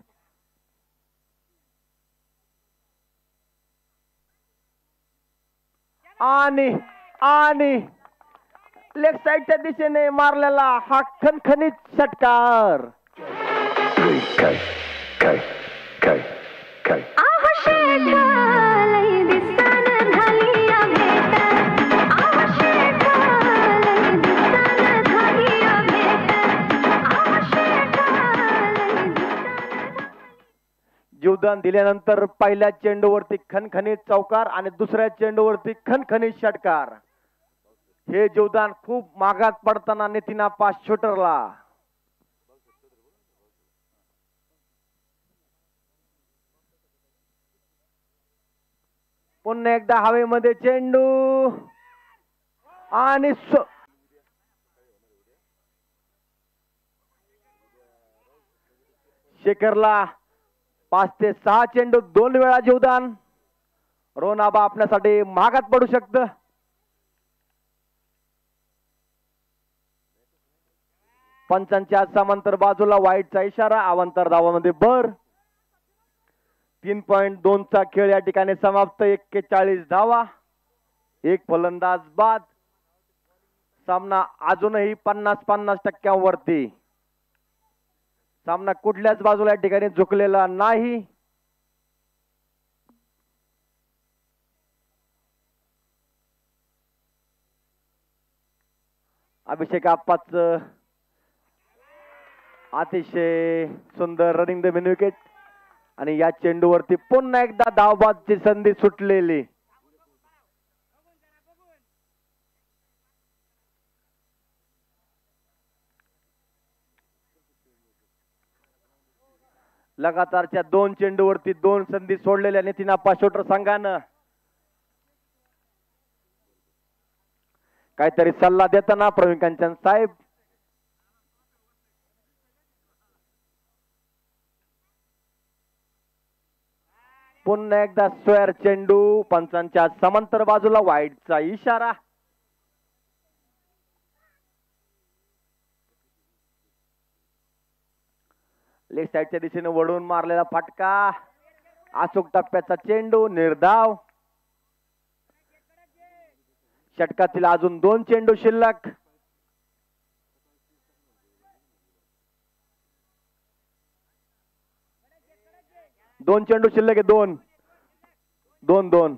आणि आणि लेग साइडच्या दिशेने मारलेला हा खणखणीत षटकार. जीवदान दिल्यानंतर पहिल्या चेंडूवरती खणखणीत चौकार आणि दुसऱ्या चेंडूवरती खणखणीत षटकार. हे जीवदान खूप मागात पडताना नितीन आप्पा शूटरला. पुन्हा एकदा हवेमध्ये चेंडू आणि शेखरला 5 ते 6 चेंडू 2 वेळा जीवदान. रोनाबा आपल्यासाठी महागात पडू शकतं. पंचांच्या समांतर बाजूला वाईटचा इशारा. अवांतर धावामध्ये भर. 3.2 चा खेळ या ठिकाणी समाप्त. 41 धावा, एक फलंदाज बाद. सामना अजूनही 50-50% सामना कुठल्याच बाजूला या ठिकाणी झुकलेला नाही. अभिषेक आप्पाच अतिशय सुंदर रनिंग द मेन विकेट आणि या चेंडूवरती पुन्हा एकदा धावबादची संधी सुटलेली. लगातारच्या 2 चेंडूवरती 2 संधी सोडलेल्या नितीन आप्पा शूटर संघानं काहीतरी सल्ला देताना प्रवीण कांचन साहेब. पुन्हा एकदा स्क्वेअर चेंडू. पंचांच्या समांतर बाजूला वाईटचा इशारा. लेग साइडच्या दिशेने वळून मारलेला फटका. अचूक टप्प्याचा चेंडू निर्धाव. षटकातील अजून 2 चेंडू शिल्लक. दोन चेंडू शिल्लक आहे. 2-2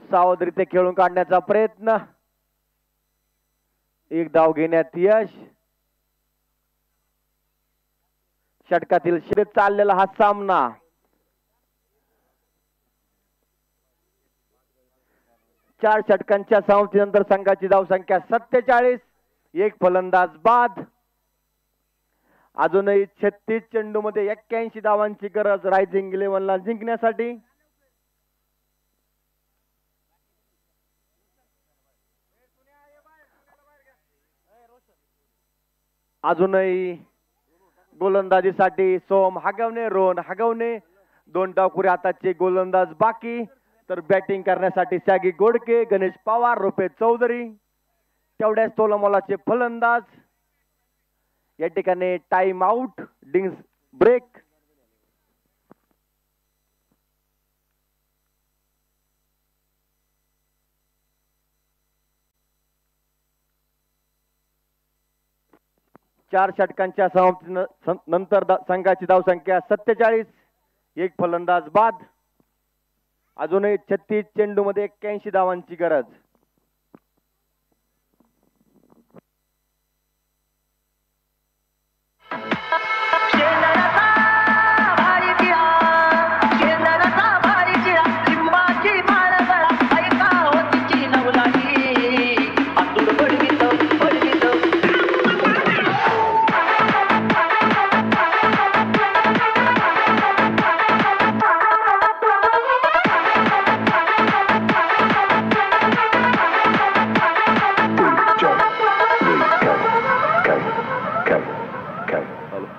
सावधरीते खेळून काढण्याचा प्रयत्न. एक धाव घेण्यात यश. षटकातील शर्यत चाललेला हा सामना. चार षटकांच्या समाप्तीनंतर संघाची धावसंख्या 47. एक फलंदाज बाद. अजूनही 36 चेंडू मध्ये 81 धावांची गरज रायझिंग 11 ला जिंकण्यासाठी. अजूनही गोलंदाजीसाठी सोम हगवणे, रोहन हगवणे 2 डावखुरे हाताचे गोलंदाज बाकी. तर बॅटिंग करण्यासाठी सॅगी गोडके, गणेश पवार, रुपेश चौधरी तेवढ्याच तोलमोलाचे फलंदाज. या ठिकाणी टाइम आउट, डिंग्स ब्रेक. चार षटकांच्या समाप्तीनंतर संघाची धावसंख्या 47. एक फलंदाज बाद. अजूनही 36 चेंडू मध्ये 81 धावांची गरज.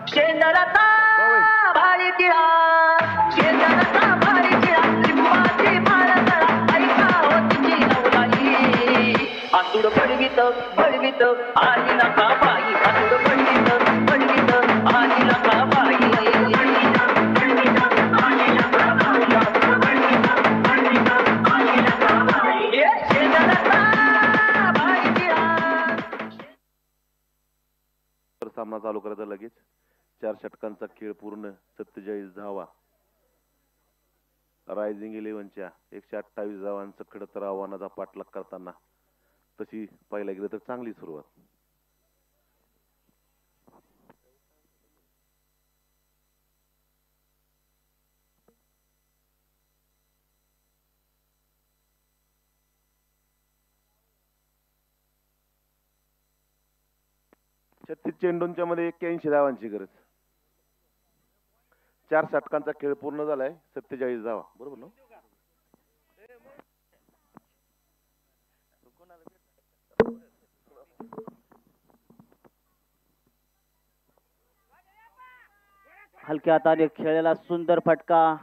शेंदराचा भारी तिळा, शेंदराचा भारी तिळा, करायचा लगेच. 4 षटकांचा खेळ पूर्ण, 47 धावा. रायझिंग 11च्या 128 धावांचं खडतर आव्हानाचा पाठलाग करताना तशी पाहायला गेलं तर चांगली सुरुवात. छत्तीस चेंडूंच्या मध्ये 81 धावांची गरज. 4 षटकांचा खेळ पूर्ण झालाय. 47 धावा. बरोबर ना? हलक्या हाताने खेळलेला सुंदर फटका.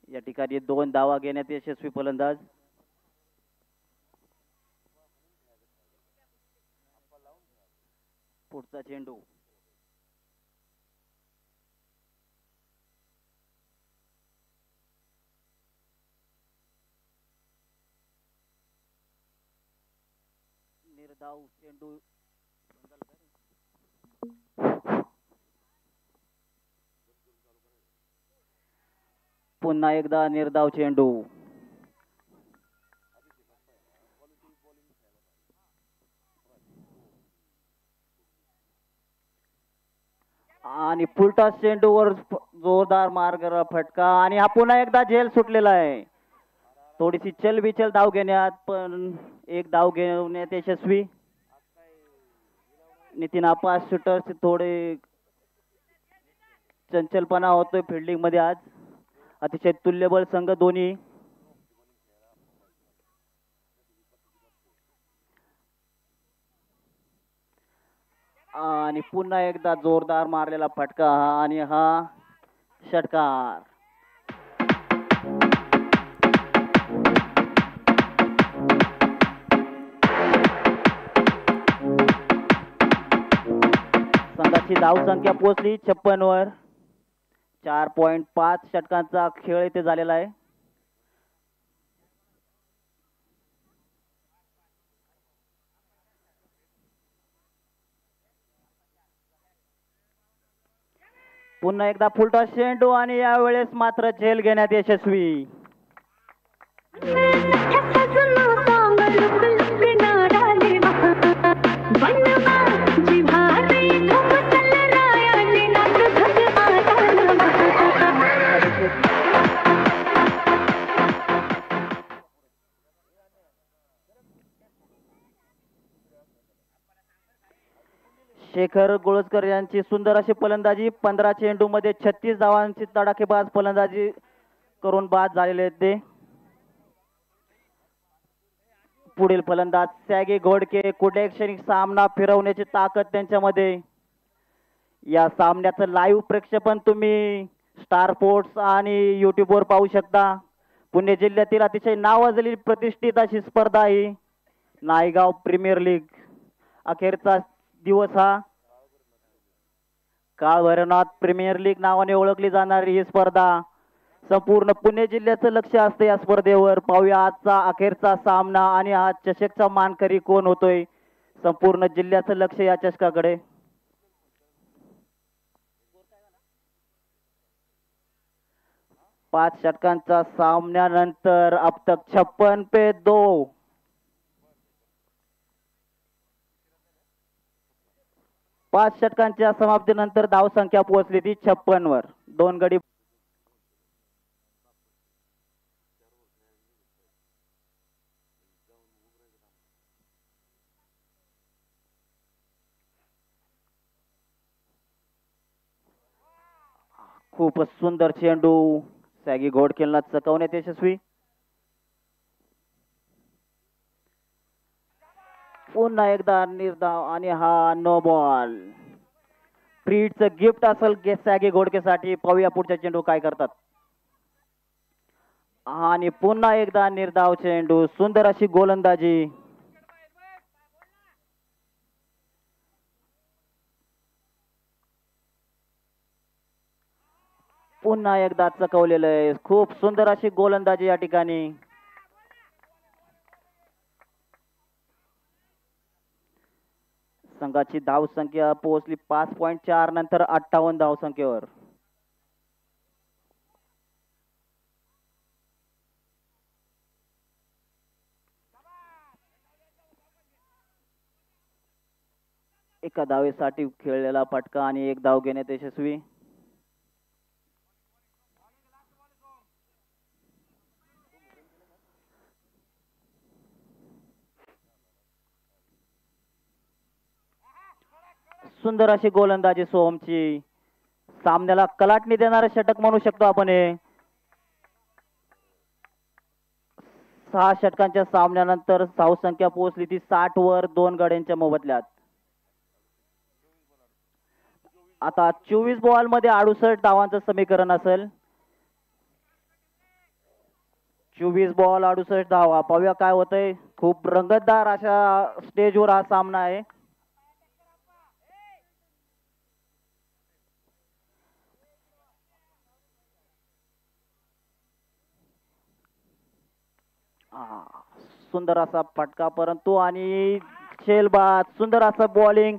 या ठिकाणी 2 धावा घेण्यात यशस्वी फलंदाज. पुढचा चेंडू. निर्धाव चेंडू. पुन्हा एकदा निर्धाव चेंडू. आणि फुलटॉस चेंडूवर जोरदार मार्ग फटका आणि हा पुन्हा एकदा झेल सुटलेला आहे. थोडीशी चलबिचल धाव घेण्यात, पण एक धाव घेण्यात यशस्वी. नितीन आपा शूटर्स थोडे चंचलपणा होतोय फिल्डिंग मध्ये आज. अतिशय तुल्यबळ संघ दोन्ही. आणि पुन्हा एकदा जोरदार मारलेला फटका आणि हा षटकार. संघाची धाव संख्या पोहोचली 56 वर. 4.5 षटकांचा खेळ इथे झालेला आहे. पुन्हा एकदा फुलटॉस चेंडू आणि यावेळेस मात्र झेल घेण्यात यशस्वी. शेखर गोळसकर यांची सुंदर अशी फलंदाजी. 15 चेंडू मध्ये 36 धावांची तडाखेबाज फलंदाजी करून बाद झालेले आहेत ते. पुढील फलंदाज सॅगी घोडके. कुठे क्षणिक सामना फिरवण्याची ताकद त्यांच्यामध्ये. या सामन्याचं लाईव्ह प्रक्षेपण तुम्ही स्टार स्पोर्ट्स आणि YouTube वर पाहू शकता. पुणे जिल्ह्यातील अतिशय नावाजलेली प्रतिष्ठित अशी स्पर्धा ही नायगाव प्रीमियर लीग. अखेरचा दिवस हा. काळ भैरवनाथ प्रीमियर लीग नावाने ओळखली जाणारी ही स्पर्धा. संपूर्ण पुणे जिल्ह्याचं लक्ष असतं या स्पर्धेवर. पाहूया आजचा अखेरचा सामना आणि हा चषकचा मानकरी कोण होतोय. संपूर्ण जिल्ह्याचं लक्ष या चषकाकडे. पाच षटकांच्या सामन्यानंतर अब तक 56 पे 2. पाच षटकांच्या समाप्तीनंतर धावसंख्या पोहोचली ती 56 वर. 2 गडी. खूपच सुंदर चेंडू सॅगी घोडकेला चकवण्यात यशस्वी. पुन्हा एकदा निर्धाव आणि हा नो बॉल. फ्रीडचं गिफ्ट असेल सॅगी घोडकेसाठी. पाहूया पुढचा चेंडू काय करतात. आणि पुन्हा एकदा निर्धाव चेंडू. सुंदर अशी गोलंदाजी. पुन्हा एकदा चकवलेलं आहे. खूप सुंदर अशी गोलंदाजी या ठिकाणी. संघाची धावसंख्या पोहोचली 5.4 नंतर 58 धावसंख्येवर. एका धावेसाठी खेळलेला फटका आणि एक धाव घेण्यात यशस्वी. सुंदर अशी गोलंदाजी सोहमची. सामन्याला कलाटणी देणारे षटक म्हणू शकतो आपण हे. 6 षटकांच्या सामन्यानंतर धावसंख्या पोहोचली ती 60 वर 2 गड्यांच्या मोबदल्यात. आता 24 बॉल मध्ये 68 धावांचं समीकरण असेल. 24 बॉल 68 धावा. पाहूया काय होतंय. खूप रंगतदार अशा स्टेजवर हा सामना आहे. सुंदर असा फटका परंतु आणि शेलबाद. सुंदर असं बॉलिंग.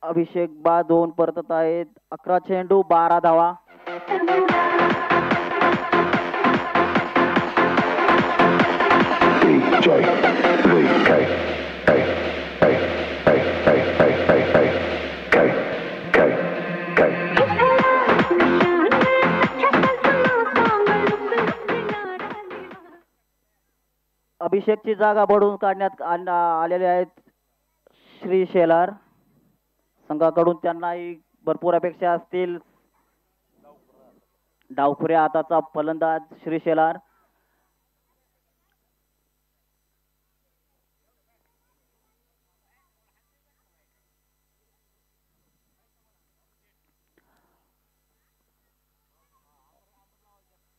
अभिषेक बा 2 परतत आहेत. 11 चेंडू 12 धावा. अभिषेकची जागा बढवून काढण्यात आलेले आहेत श्री शेलार. संघाकडून त्यांनाही भरपूर अपेक्षा असतील. डावखुऱ्या हाताचा फलंदाज श्री शेलार.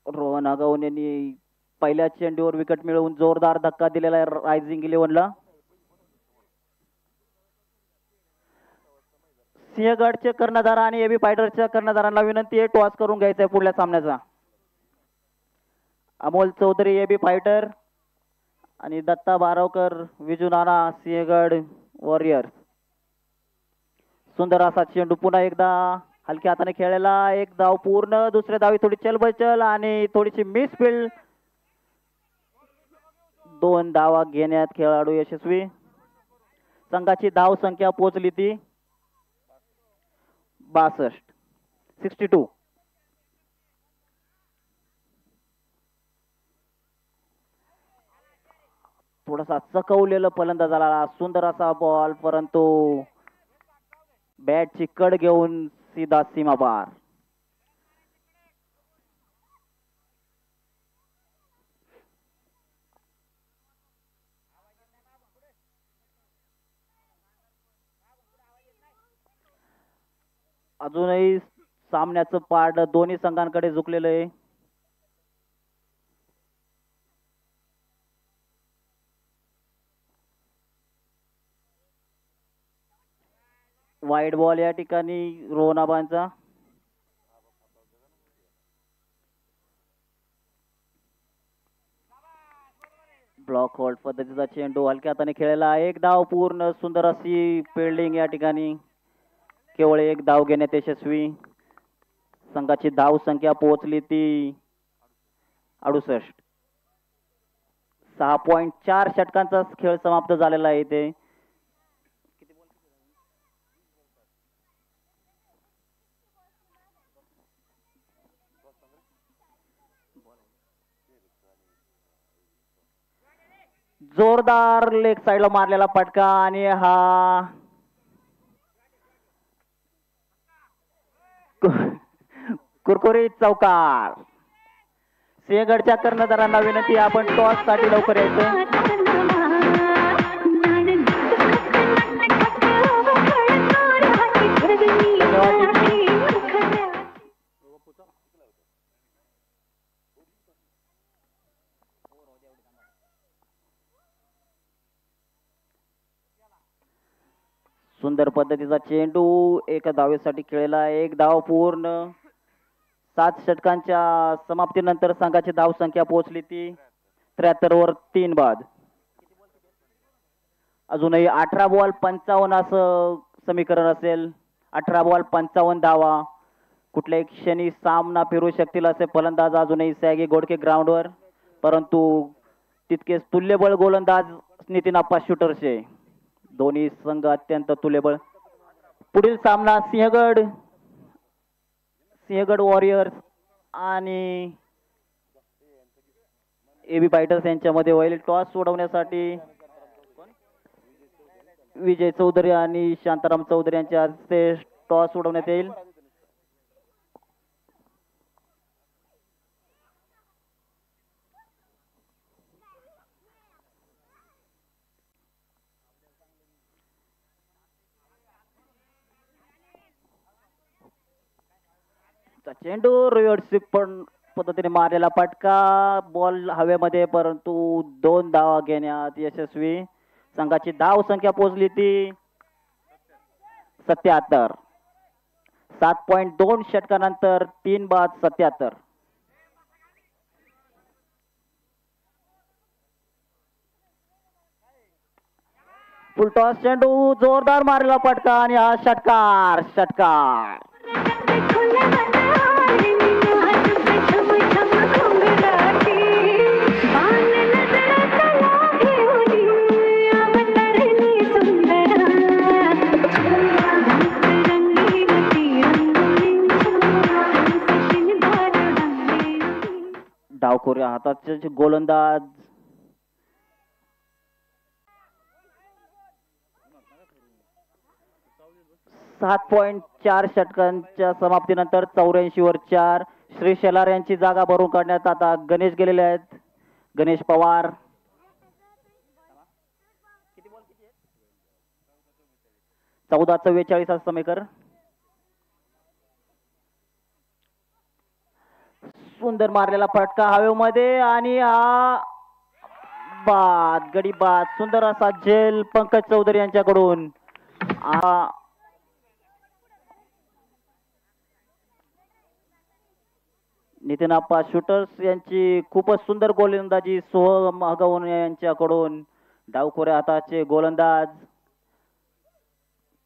रोहन अगाऊन यांनी पहिल्या चेंडूवर विकेट मिळवून जोरदार धक्का दिलेला आहे रायझिंग 11ला. सिंहगडचे कर्णधार आणि एबी फायटरच्या कर्णधारांना विनंती आहे टॉस करून घ्यायचा आहे पुढल्या सामन्याचा. अमोल चौधरी एबी फायटर आणि दत्ता बारावकर विजू नाना सिंहगड वॉरियर्स. सुंदर असा चेंडू पुन्हा एकदा हलक्या हाताने खेळलेला. एक धाव पूर्ण. दुसऱ्या धावी थोडी चलबचल आणि थोडीशी मिसफिल्ड. 2 धावा घेण्यात खेळाडू यशस्वी. संघाची धाव संख्या पोहोचली ती 62. थोडासा चकवलेलं फलंदाजाला. सुंदर असा बॉल परंतु बॅटची कड घेऊन सीधा सीमा पार. अजूनही सामन्याचं पारड दोन्ही संघांकडे झुकलेलं आहे. वाईड बॉल या ठिकाणी रोहनाबांचा. ब्लॉक होल्ड पद्धतीचा चेंडू हलक्या हाताने खेळलेला. एक धाव पूर्ण. सुंदर अशी फिल्डिंग या ठिकाणी. केवळ एक धाव घेण्यात यशस्वी. संघाची धाव संख्या पोहोचली ती 68. 6.4 षटकांचा खेळ समाप्त झालेला आहे इथे. जोरदार लेग साइडला मारलेला फटका आणि हा कुरकुरीत चौकार. सिंहगडच्या कर्णधारांना विनंती आपण टॉस साठी लवकर यायचं. सुंदर पद्धतीचा चेंडू एका धावेसाठी खेळला. एक धाव पूर्ण. 7 षटकांच्या समाप्तीनंतर संघाची धावसंख्या पोहोचली ती 73 वर 3 बाद. अजूनही 18 बॉल 55 असं समीकरण असेल. 18 बॉल 55 धावा. कुठल्याही क्षणी सामना फिरू शकतील असे फलंदाज अजूनही सॅगी गोडके ग्राउंडवर, परंतु तितकेच तुल्यबळ गोलंदाज नितीन आप्पा शूटर्सचे. दोन्ही संघ अत्यंत तुल्यबळ. पुढील सामना सिंहगड वॉरियर्स आणि एबी फायटर्स यांच्यामध्ये होईल. टॉस सोडवण्यासाठी विजय चौधरी आणि शांताराम चौधरी यांच्या हस्ते टॉस सोडवण्यात येईल. चेंडू रिव्हर्स पण पद्धतीने मारलेला फटका. बॉल हवेमध्ये, परंतु 2 धावा घेण्यात यशस्वी. संघाची धाव संख्या पोहोचली ती 77. 7.2 षटकानंतर 3 बाद 77. फुलटॉस चेंडू, जोरदार मारलेला फटका आणि हा षटकार. डावखोऱ्या हाताचे गोलंदाज .4 षटकांच्या समाप्तीनंतर 84 वर 4. श्री शेलार यांची जागा भरून काढण्यात आता गणेश गेलेले आहेत. गणेश पवार. 14-44 हा समीकर. सुंदर मारलेला फटका हवेमध्ये आणि हा बाद, गडी बाद. सुंदर असा झेल पंकज चौधरी यांच्याकडून. नितीन आप्पा शूटर्स यांची खूपच सुंदर गोलंदाजी सोहम हगवणे यांच्याकडून. डावखोऱ्या हाताचे गोलंदाज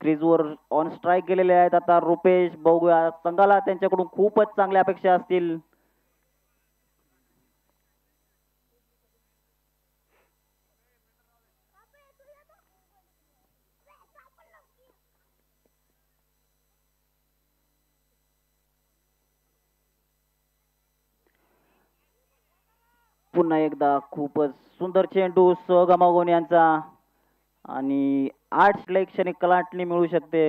क्रीजवर ऑन स्ट्राईक गेलेले आहेत. आता रुपेश. बघूया, संघाला त्यांच्याकडून खूपच चांगल्या अपेक्षा असतील. पुन्हा एकदा खूपच सुंदर चेंडू सहगमागोन यांचा आणि 8 शैक्षणिक कलाटणी मिळू शकते.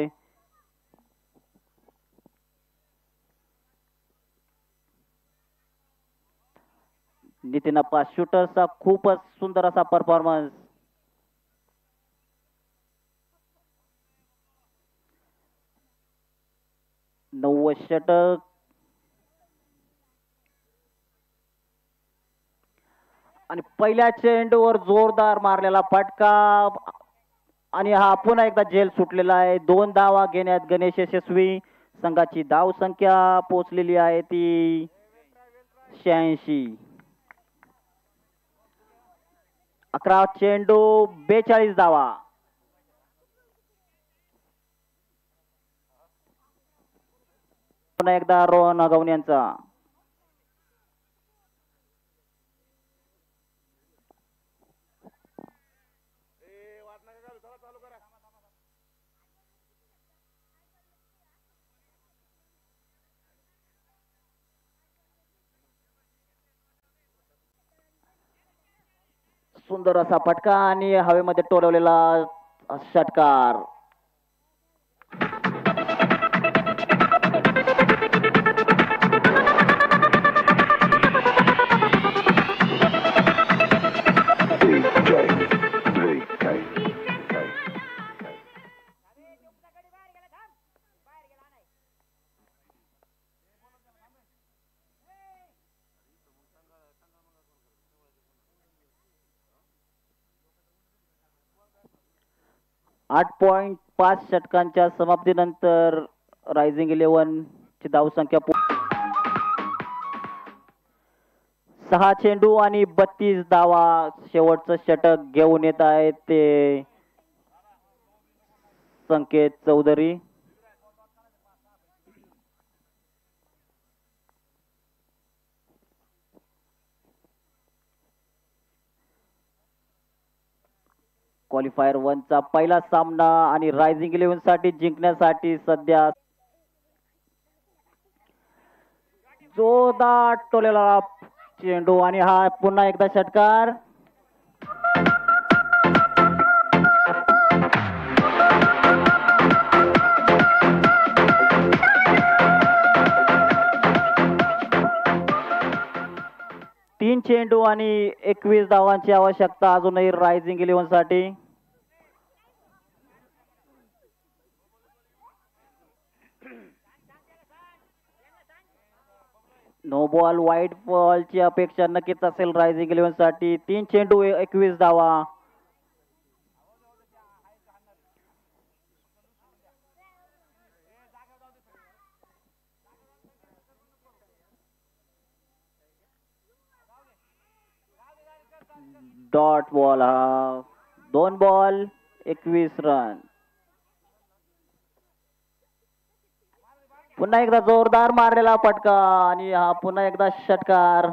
नितीन आप्पा शूटर्सचा खूपच सुंदर असा परफॉर्मन्स. नव्वद षटक आणि पहिल्या चेंडूवर जोरदार मारलेला फटका आणि हा पुन्हा एकदा झेल सुटलेला आहे. 2 धावा घेण्यात गणेश यशस्वी. संघाची धाव संख्या पोहोचलेली आहे ती 86. 11 चेंडू 42 धावा. पुन्हा एकदा रोहन हगवणे यांचा. सुंदर असा फटका आणि हवेमध्ये टोलवलेला षटकार. आठ 8.5 षटकांच्या समाप्तीनंतर रायझिंग 11 ची धावसंख्या 6 चेंडू आणि 32 धावा शेवटचं षटक घेऊन येत आहेत ते संकेत चौधरी. क्वालिफायर 1 चा पहिला सामना आणि रायझिंग 11 साठी जिंकण्यासाठी सध्या जोरदार टोलेला चेंडू आणि हा पुन्हा एकदा षटकार. तीन चेंडू आणि 21 धावांची आवश्यकता अजूनही रायझिंग 11 साठी. नो बॉल वाईट बॉलची अपेक्षा नक्कीच असेल रायझिंग 11 साठी. 3 चेंडू 21 धावा. डॉट बॉल हा 2 बॉल 21 रन. पुन्हा एकदा जोरदार मारलेला फटका आणि हा पुन्हा एकदा षटकार.